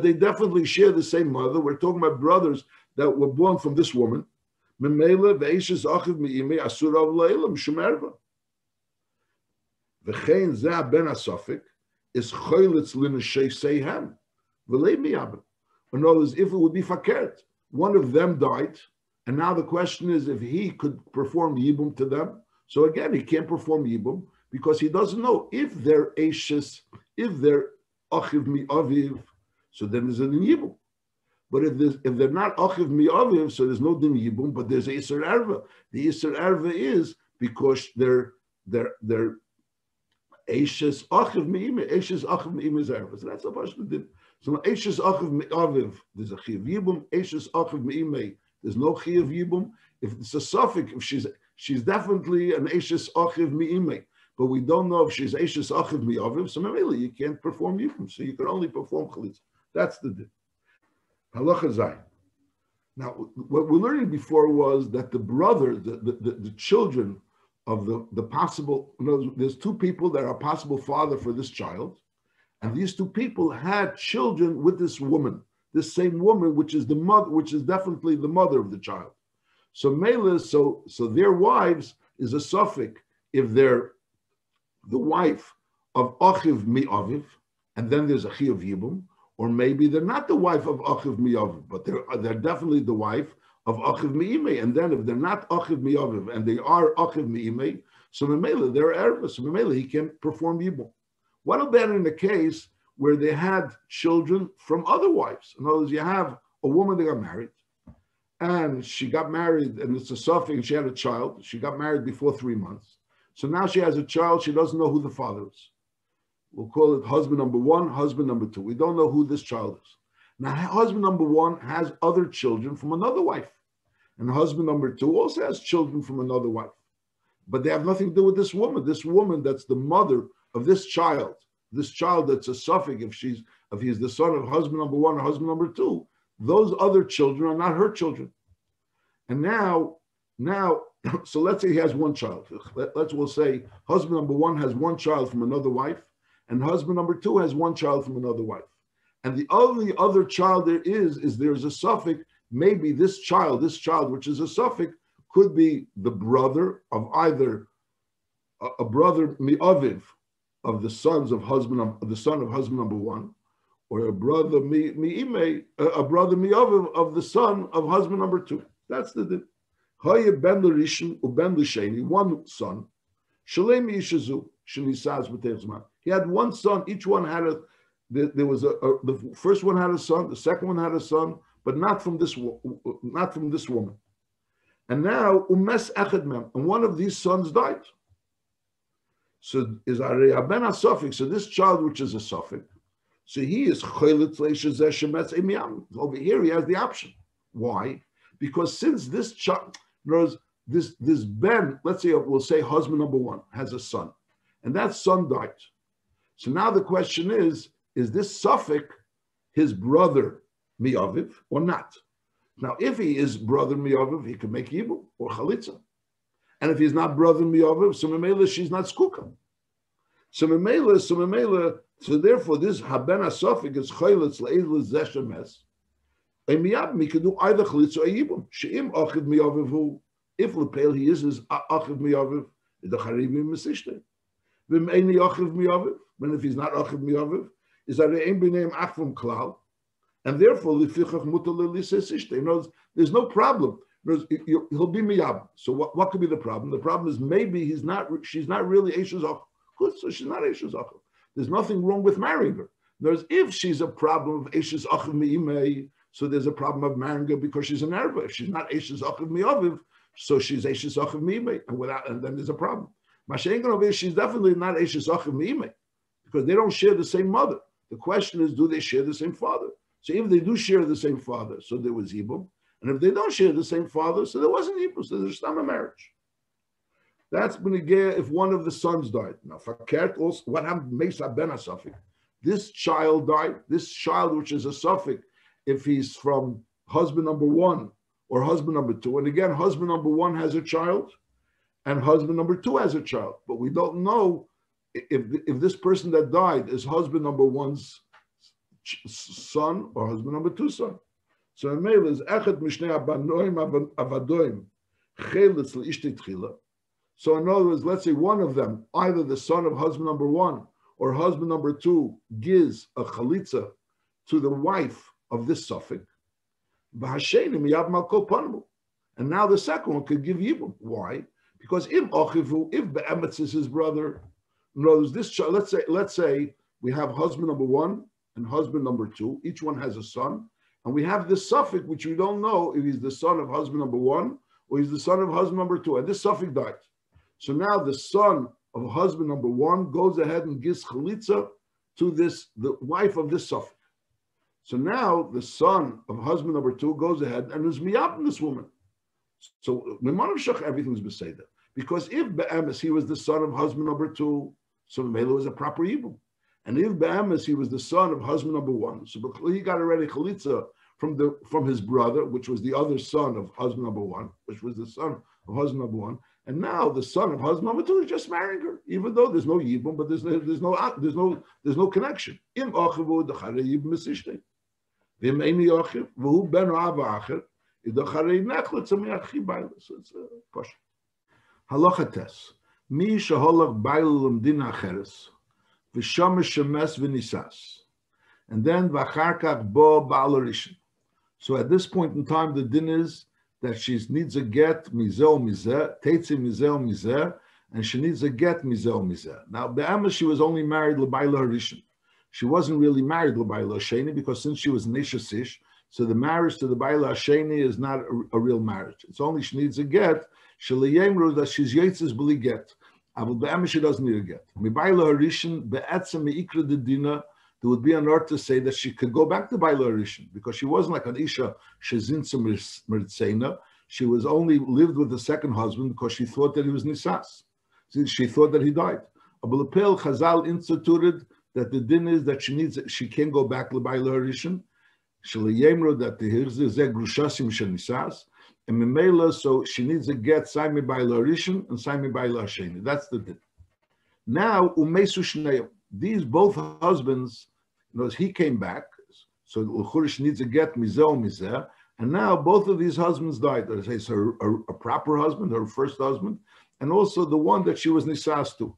they definitely share the same mother. We're talking about brothers that were born from this woman. V'chein zeh ben asofik is choylitz l'neshei seihem v'lei miyabim. In other words, if it would be fakert, one of them died, And now the question is if he could perform yibum to them. So again, he can't perform yibum because he doesn't know if they're ashes, if they're achiv mi aviv, so then there's an yibum. But if they're not achiv mi aviv, so there's no din yibum, but there's iser erva. The iser erva is because they're ashes achiv mi ime, ashes achiv mi ime is erva. So that's a question din. So ashes achiv mi aviv, there's a chiv yibum. Ashes achiv mi ime, there's no chiv yibum. If it's a suffix, if she's definitely an ashes achiv mi ime, but we don't know if she's ashes achiv mi aviv, so maybe you can't perform yibum. So you can only perform chalitza. That's the din. Halacha Zayin. Now, what we're learning before was that the brothers, the children of the possible, there's two people that are possible father for this child, and these two people had children with this woman, this same woman, which is the mother, which is definitely the mother of the child. So Mela, so their wives is a suffix if they're the wife of Achiv mi Aviv, and then there's a Chi of Yibum, or maybe they're not the wife of Achiv mi Aviv, but they're definitely the wife of Achiv mi Imei. And then if they're not Achiv mi Aviv and they are Achiv mi Imei, so Memela, they're Erva, so Memela, he can perform Yibum. What about in the case where they had children from other wives? In other words, you have a woman that got married, and she got married, and it's a suffix, and she had a child. She got married before 3 months. So now she has a child, she doesn't know who the father is. We'll call it husband number one, husband number two. We don't know who this child is. Now, husband number one has other children from another wife. And husband number two also has children from another wife. But they have nothing to do with this woman. This woman that's the mother of this child that's a suffix, if he's the son of husband number one or husband number two, those other children are not her children. And now, so let's say he has one child. We'll say husband number one has one child from another wife, and husband number two has one child from another wife. And the only other child there is there's a suffix. Maybe this child, which is a suffix, could be the brother of either a brother mi'aviv of the sons of the son of husband number one, or a brother mi'ime, a brother mi'aviv of the son of husband number two. That's the din. Haye ben l'rishon uben l'sheni, one son. Shalem yishazu shenisaz b'teitzman. He had one son. Each one had there was the first one had a son. The second one had a son, but not from this woman. And now umes echad mem, and one of these sons died. So is a ben suffix. So this child, which is a suffix, so he is choylitz leishazeh shemetz emiyam. Over here, he has the option. Why? Because since this child, this Ben, let's say we'll say husband number one has a son, and that son died. So now the question is this suffix his brother mi'aviv or not? Now, if he is brother mi'aviv, he can make yibum or chalitza. And if he's not brother mi'aviv, so memela she's not skuka. So memela, so therefore this haben suffix is chalitz le'edl zeshemes. A miyab mi can do either chalitza or yibum. She'im achiv mi'aviv hu. If lepel he is achiv mi'aviv, the charivim mesishte. V'im eini achiv mi'aviv. When if he's not achiv mi'aviv, is that ein b'neim achvam klal, and therefore lefichach mutar le'lisesishte. You know, there's no problem. He'll be miyab. So what could be the problem? The problem is maybe she's not really eishes achov. Good, so she's not eishes achov. There's nothing wrong with marrying her. Whereas if she's a problem of eishes achov mi'imei, so there's a problem of marrying her because she's an erva. If she's not eishes achov mi'aviv, so she's eishes achov mi'imei, and then there's a problem. Mashengan over here, she's definitely not eishes achov mi'imei because they don't share the same mother. The question is, do they share the same father? So if they do share the same father, so there was yibum. And if they don't share the same father, so there wasn't yibum, so there's not a marriage. That's benegea if one of the sons died. Now, fakert also, what happened makes a ben a suffix. This child died, this child which is a suffix, if he's from husband number one or husband number two. And again, husband number one has a child and husband number two has a child. But we don't know if this person that died is husband number one's son or husband number two's son. So Emel is echet mishnei abanoim avadoim chelitz leishti tchila. So in other words, let's say one of them, either the son of husband number one or husband number two, gives a chalitza to the wife of this suffix. And And now the second one could give yibum. Why? Because if be'emetz is his brother, in other words, this child, let's say we have husband number one and husband number two. Each one has a son, and we have this suffix which we don't know if he's the son of husband number one or he's the son of husband number two, and this suffix died. So now the son of husband number one goes ahead and gives chalitza to the wife of this suffix. So now the son of husband number two goes ahead and is miyabim this woman. So everything's beseder. Because if be'emes he was the son of husband number two, so Mela was a proper yibum. And if be'emes he was the son of husband number one, so he got already chalitza from his brother, which was the other son of husband number one, which was the son of husband number one. And now the son of husband number two is just marrying her, even though there's no yibum, but there's no connection. Im achivu d'charei yibum esishtei. V'im eini achiv v'hu ben ava acher id'charei nechlet tzamiach chibayla. So it's a question. Halacha tes. Mi sheholach bayla l'mdina acheres v'shamesh shemes v'nisas. And then v'acharkach bo ba'al rishon. So at this point in time, the din is that she needs a get mizeh mizeh, teitzi mizeh mizeh, and she needs a get mizeh mizeh. Now, be'emes she was only married l'bayla harishon. She wasn't really married l'bayla hasheni because since she was nisha sish, so the marriage to the bayla hasheni is not a real marriage. It's only she needs a get. Sheliyemru that she's yitzis b'li get. But be'emes she doesn't need a get. Mi bayla harishon be'etzem me'ikra de dina. There would be an art to say that she could go back to Baila Rishon because she wasn't like an Isha Shezinsa Mertzena. She was only lived with the second husband because she thought that he was Nisas. She thought that he died. Abulapel Chazal instituted that the din is that she can't go back to Baila Rishon. Shaliyemro that the Hirze Zeg Grushasim Shenisas. And Memela, so she needs a get Saimi Baila Rishon and Saimi Baila Hasheni. That's the din. Now, Umesu Shneim. These both husbands, he came back, so L'churish needs a get mizeh, and now both of these husbands died. There's a proper husband, her first husband, and also the one that she was nisas to.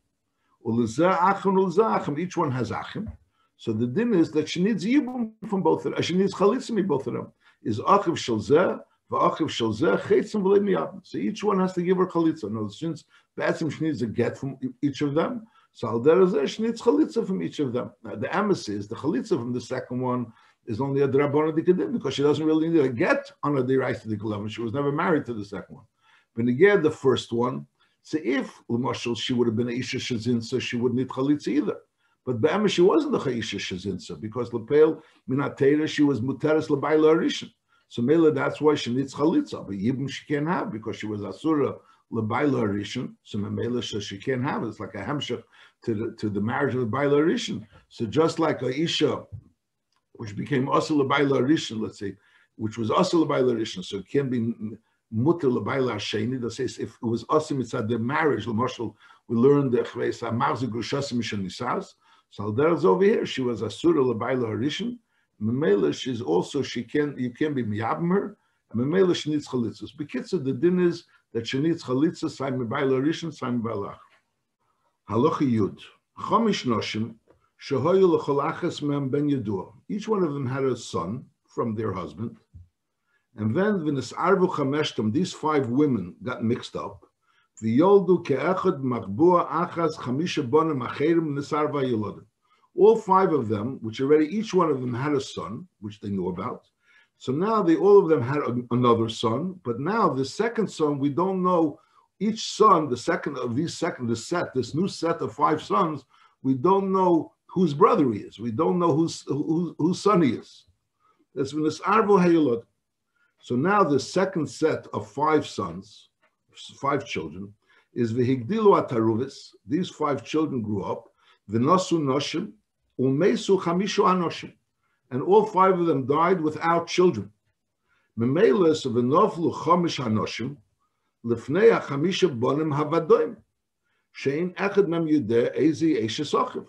Each one has achim. So the din is that she needs yibum from both of them. She needs chalitza from both of them. Is achiv shel zeh v'achiv shel zeh cheitzim v'lei miyabim. So each one has to give her chalitza. No, since Batsim she needs a get from each of them. So she needs chalitza from each of them. Now, the emes is the chalitza from the second one is only a drabona dikadin because she doesn't really need a get on a deraisa dikalav. She was never married to the second one. But again, the first one. So if l'mashal she would have been a isha shazinsa, she wouldn't need chalitza either. But the emes she wasn't a isha shazinsa because lepel minatera she was muteres l'bayla rishon. So mela that's why she needs chalitza. But yibum she can't have because she was asura l'bayla rishon. So mela she can't have it. It's like a hemshach to the marriage of the Baila Rishon. So just like a Isha, which became Asal Baila Rishon, let's say, which was Asal Baila Rishon, so it can be Mutter Baila Sheni. That says if it was Asim, it's at the marriage. L'mashal, we learned the Chveisa Marzi Grushasim Mishanisas. So there's over here. She was Asura Baila Rishon. Memela, she's also you can be miyabim her. And Memela, she needs chalitzas. Bekitzer, the din is that she needs chalitzas. Saim Baila Rishon, Saim Baila. Halacha Yud. Chamish Noshim, Shehoyu L'cholachas Mem Ben Yadua. Each one of them had a son from their husband. And then, V'nis Arvu Chameshtam, these 5 women got mixed up. V'yoldu Ke'echad Machbua Achaz Chamisha Bonim Acherim Nisarva Yelodim. All 5 of them, which already each one of them had a son, which they knew about. So now all of them had another son. But now the second son, we don't know. Each son, the second of these this new set of 5 sons, we don't know whose brother he is. We don't know whose son he is. That's when this arvo hayolod. So now the second set of 5 sons, 5 children, is v'higdilu ataruvis. These 5 children grew up. V'nosu noshim umesu chamishu anoshim, and all 5 of them died without children. Memelas of v'novlu chamish anoshim. Lifnei hachamisha bonim havadoim, shein echad mem yudeh ezi eishes achiv.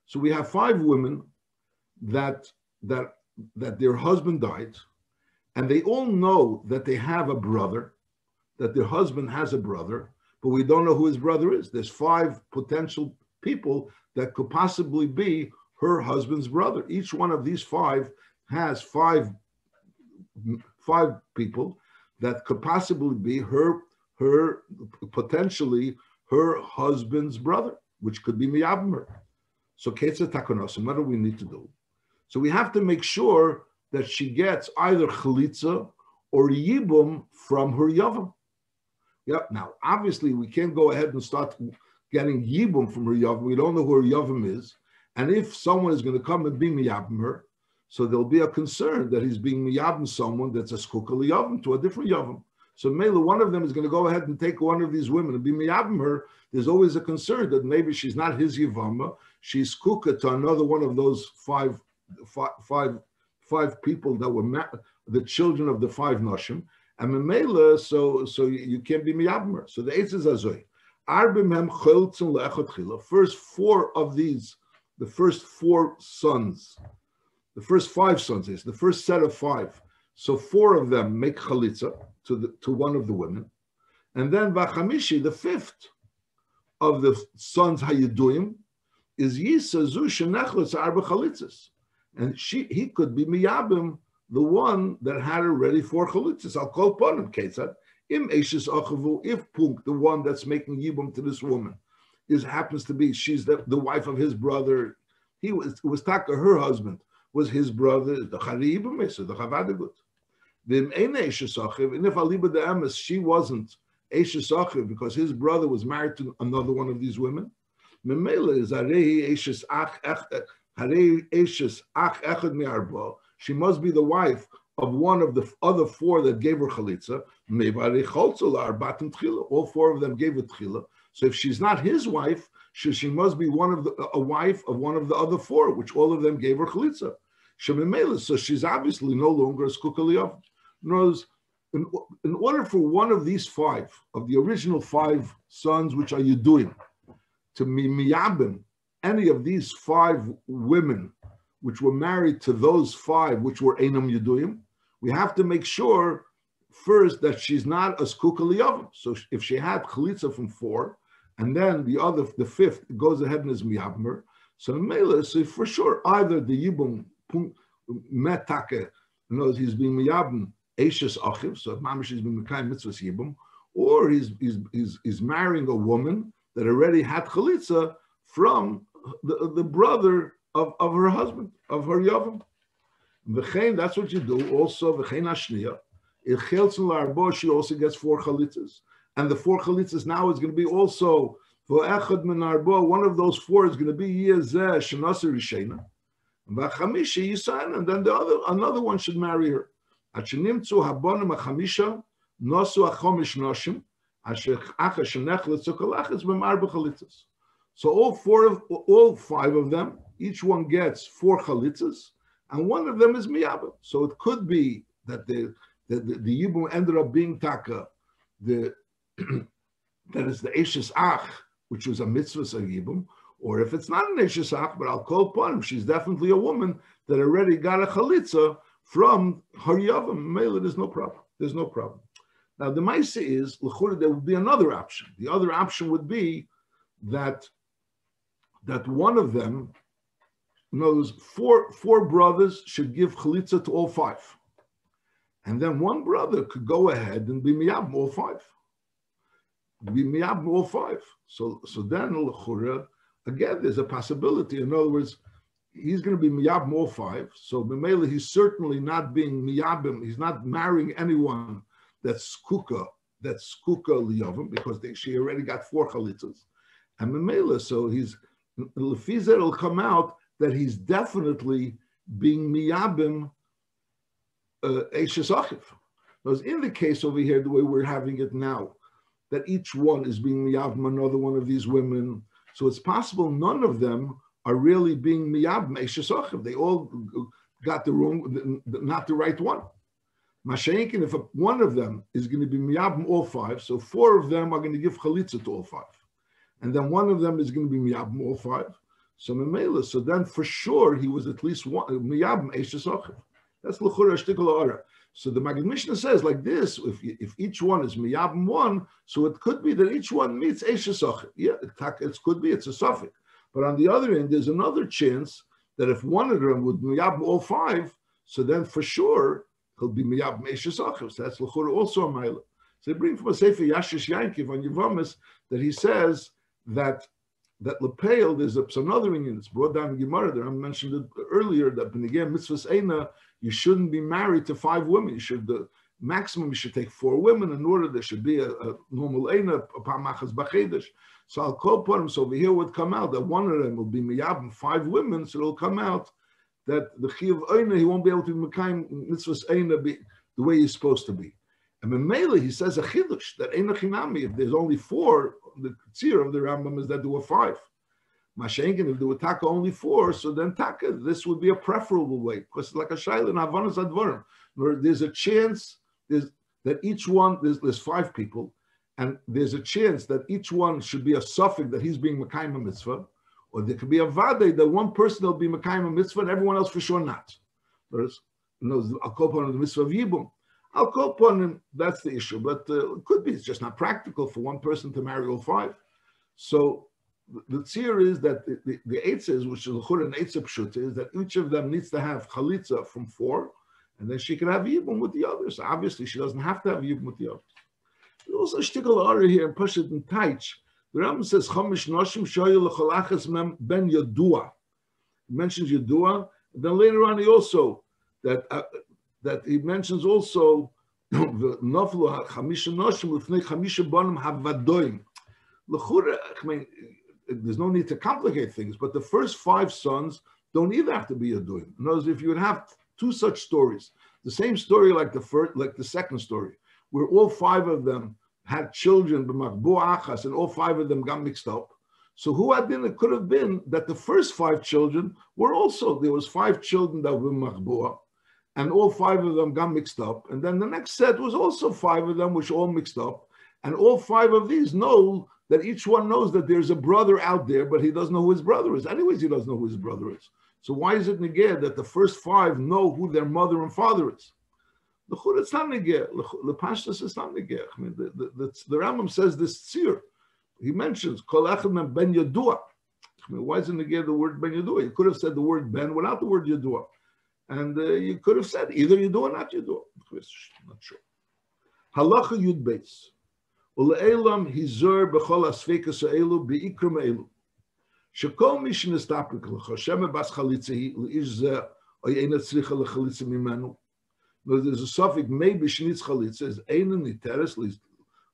So we have 5 women that their husband died, and they all know that they have a brother, that their husband has a brother, but we don't know who his brother is. There's 5 potential people that could possibly be her husband's brother. Each one of these 5 has five people. that could possibly be her potentially her husband's brother, which could be miyabim her. So ketzer takonosim, what do we need to do? So we have to make sure that she gets either chalitza or yibum from her yavam. Yep. Now, obviously, we can't go ahead and start getting yibum from her yavam. We don't know who her yavam is, and if someone is going to come and be miyabim her, so there'll be a concern that he's being miyabim someone that's a skukah yavam to a different yavam. So maybe one of them is going to go ahead and take one of these women and be miyabim her. There's always a concern that maybe she's not his yivama, she's skukah to another one of those five people that were the children of the five nashim, and memela, so you can't be miyabim her. So the eitz is azoy. First four of these, the first four sons, the first five sons is the first set of five. So four of them make chalitza to one of the women, and then v'chamishi, the fifth of the sons hayeduim, is yisa zu shenechletz arba chalitzas, and he could be miyabim the one that had already four chalitzas. I'll call upon him ketzad im eishes achavu, if punk, the one that's making yibum to this woman happens to be she's the wife of his brother. It was taka, her husband was his brother, the Charibim, so the Chavadagut. And if Aliba de Emes, she wasn't Eshes Achiv because his brother was married to another one of these women. Memela is Arei Eshes Ach Echad Mi'arba. She must be the wife of one of the other four that gave her Chalitza. All four of them gave her Tchila. So if she's not his wife, she must be a wife of one of the other four, which all of them gave her chalitza. So she's obviously no longer a skukah liyav. In order for one of these five, of the original five sons, which are Yeduim, to be miyabim any of these five women, which were married to those five, which were Einam Yeduim, we have to make sure first that she's not a skukah liyav. So if she had chalitza from four, and then the fifth goes ahead and is miyabmer. So Mela, so for sure, either the yibum metake knows he's being miyabm eishes achiv, so mamish is being mekayim mitzvahs yibum, or he's marrying a woman that already had chalitza from the brother of her husband, of her yavam. V'chein, that's what you do. Also, v'chein hashniya, she also gets four chalitzas. And the four chalitzas now is going to be also for echad min arba. One of those four is going to be yezeh shenasir rishena, v'chamishi yisan, and then another one should marry her. Achenimtzu habonim achamisha nosu achomish noshim asher acha shenechlet zukalachas b'marba chalitzas. So all five of them, each one gets four chalitzas, and one of them is miyabim. So it could be that the yibum ended up being taka that is the Eshes Ach, which was a mitzvah yibum, or if it's not an Eshes Ach, but I'll call upon him, she's definitely a woman that already got a chalitza from her yavam. Mela, there's no problem. There's no problem. Now the Maisa is, l'chura, there would be another option. The other option would be that one of them knows four brothers should give chalitza to all five. And then one brother could go ahead and be miyab all five. Be miyab all five. So then, l'chura, again, there's a possibility. In other words, he's going to be miyab all five. So b'meila, he's certainly not being miyabim. He's not marrying anyone that's skukah liyavim, because she already got four chalitzas. And b'meila, so he's lefiza, it'll come out that he's definitely being miyabim Eishes Achiv. Because in the case over here, the way we're having it now, that each one is being miyabim another one of these women, so it's possible none of them are really being miyabim Eishes Achiv. They all got not the right one. Mashenkin, if one of them is going to be miyabim all five, so four of them are going to give chalitza to all five, and then one of them is going to be miyabim all five. So memela, so then for sure he was at least one miyabim Eishes Achiv. That's l'chura shtikul ha'ara. So the Maggid Mishnah says like this: if each one is miyabim one, so it could be that each one meets Eishes Achiv. Yeah, it could be it's a suffix. But on the other end, there's another chance that if one of them would miyabim all five, so then for sure he'll be miyab meishes achiv. So that's l'chura also a ma'ila. So they bring from a sefer Yashish Yankiv on Yevamis that he says that lepeil, there's another union. It's brought down in Gemara there. I mentioned it earlier that benegem mitzvahs eina, you shouldn't be married to 5 women. You should maximum you should take 4 women in order there should be a normal eina upon machas b'chedesh. So I'll call upon him. So over here would come out that one of them will be miyab 5 women. So it'll come out that the chiyuv eina he won't be able to be mekayim mitzvahs eina be the way he's supposed to be. And Memele, he says a chidush that eina chinami. If there's only 4, the tzir of the Rambam is that there were 5. Mashenkin, if there were taka only 4, so then taka, this would be a preferable way because it's like a shaila in Havanas Advarim, where there's a chance that each one there's 5 people, and there's a chance that each one should be a suffix that he's being mekayim a mitzvah, or there could be a vade that one person will be mekayim a mitzvah and everyone else for sure not. Whereas, I'll call upon the mitzvah of yibum. I'll call upon him, that's the issue. But it could be, it's just not practical for one person to marry all 5. So the tzir is that the eitzah is, which is the chur and eitzah pshuta, is that each of them needs to have chalitza from 4, and then she can have yibum with the others. Obviously, she doesn't have to have yibum with the others. There's also a shtickle order here in Pashat and Taich. The Rambam says, Chamish noshim shoyu l'cholachas mem ben yodua. He mentions yodua, and then later on he also, that he mentions also the naflu chamisha noshim l'fnei chamisha bonim havadoim. L'chura, I mean, there's no need to complicate things, but the first 5 sons don't either have to be yaduim. In other words, if you would have 2 such stories, the same story like the second story, where all 5 of them had children, and all 5 of them got mixed up. So who had been? It could have been that the first 5 children were also, there was 5 children that were machbua, and all 5 of them got mixed up. And then the next set was also 5 of them, which all mixed up. And all 5 of these know that each one knows that there's a brother out there, but he doesn't know who his brother is. Anyways, he doesn't know who his brother is. So why is it neged that the first 5 know who their mother and father is? It's not neged. The pashtus is not neged. I mean, the Rambam says this tzir. He mentions kol echad mem ben yadua. I mean, why is it neged the word ben yadua? You could have said the word ben without the word yadua. And you could have said either you do or not you do. Not sure. Halacha Yud Beis. Ule'elam hizur b'chol asfekas ha'elu be'ikram ha'elu. Shekol mi shenistapik l'cha shema bas chalitza hi le'ish zeh o ye'ena tzricha l'chalitza mimenu. There's a suffix maybe shnitz chalitza is eina niteres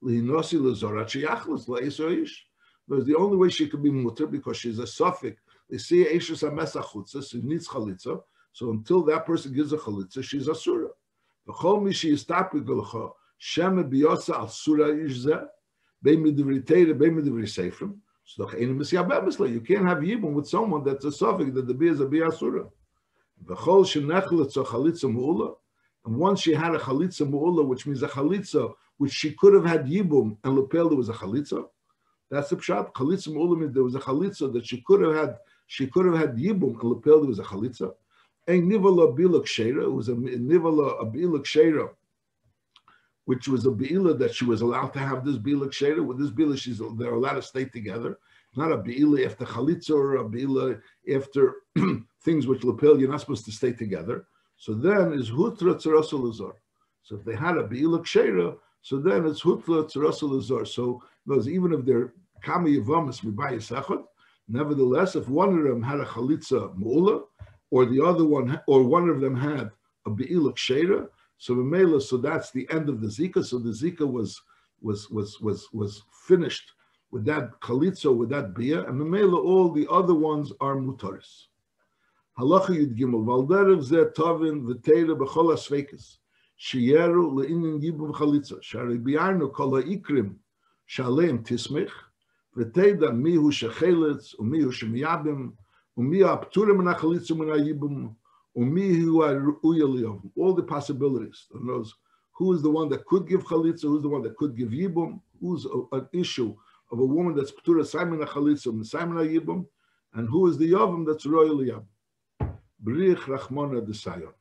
lihinosi l'zorat sheyachlis la'is ha'yish. The only way she could be mutter because she's a suffix. They say eishes ha'mesach chutza, she needs chalitza. So until that person gives a chalitza, she's a surah. V'chol mi sheyistapik l'cha shema biyosa al surah yish zeh be'midivri teira be'midivri seifrim. So you can't have yibum with someone that's a suffix that the bi is a bi asura. V'chol shenechlet chalitza mu'ula. And once she had a chalitza mu'ula, which means a chalitza which she could have had yibum and lepel there was a chalitza. That's the pshat. Chalitza mu'ula means there was a chalitza that she could have had. She could have had yibum and lepel there was a chalitza. A nivala bilak sheira. It was a nivala a bilak sheira, which was a beila that she was allowed to have this bilak sheira. With this bila, they're allowed to stay together. Not a beila after chalitza or a beila after things which lapel. You're not supposed to stay together. So then is hutra tzarasul azar. So if they had a beila sheira, so then it's hutra tzarasul azar. So those even if they're kami yavamas mibayis echad, nevertheless, if one of them had a chalitza mu'ula, or the other one, or one of them had a beila sheira. So Memela, so that's the end of the Zika. So the Zika was finished with that chalitza, with that bia, and Memela, all the other ones are mutaris. Halacha Yud Gimel Valderev Zeh Tovin V'Teira B'Chol HaSveikis Sheyeru Le'inin Yibum Chalitza Shari Biarnu Kol HaIkrim Shaleim Tismich V'Teida Mihu Shechelitz Umihu Shemiyabim Umihu Apturim Min HaChalitza Min HaYibum all the possibilities. Who is the one that could give chalitza? Who's the one that could give yibum? Who's an issue of a woman that's ptura simon chalitza and simon yibum? And who is the yavam that's royal yabum? Brich rachmona desayon.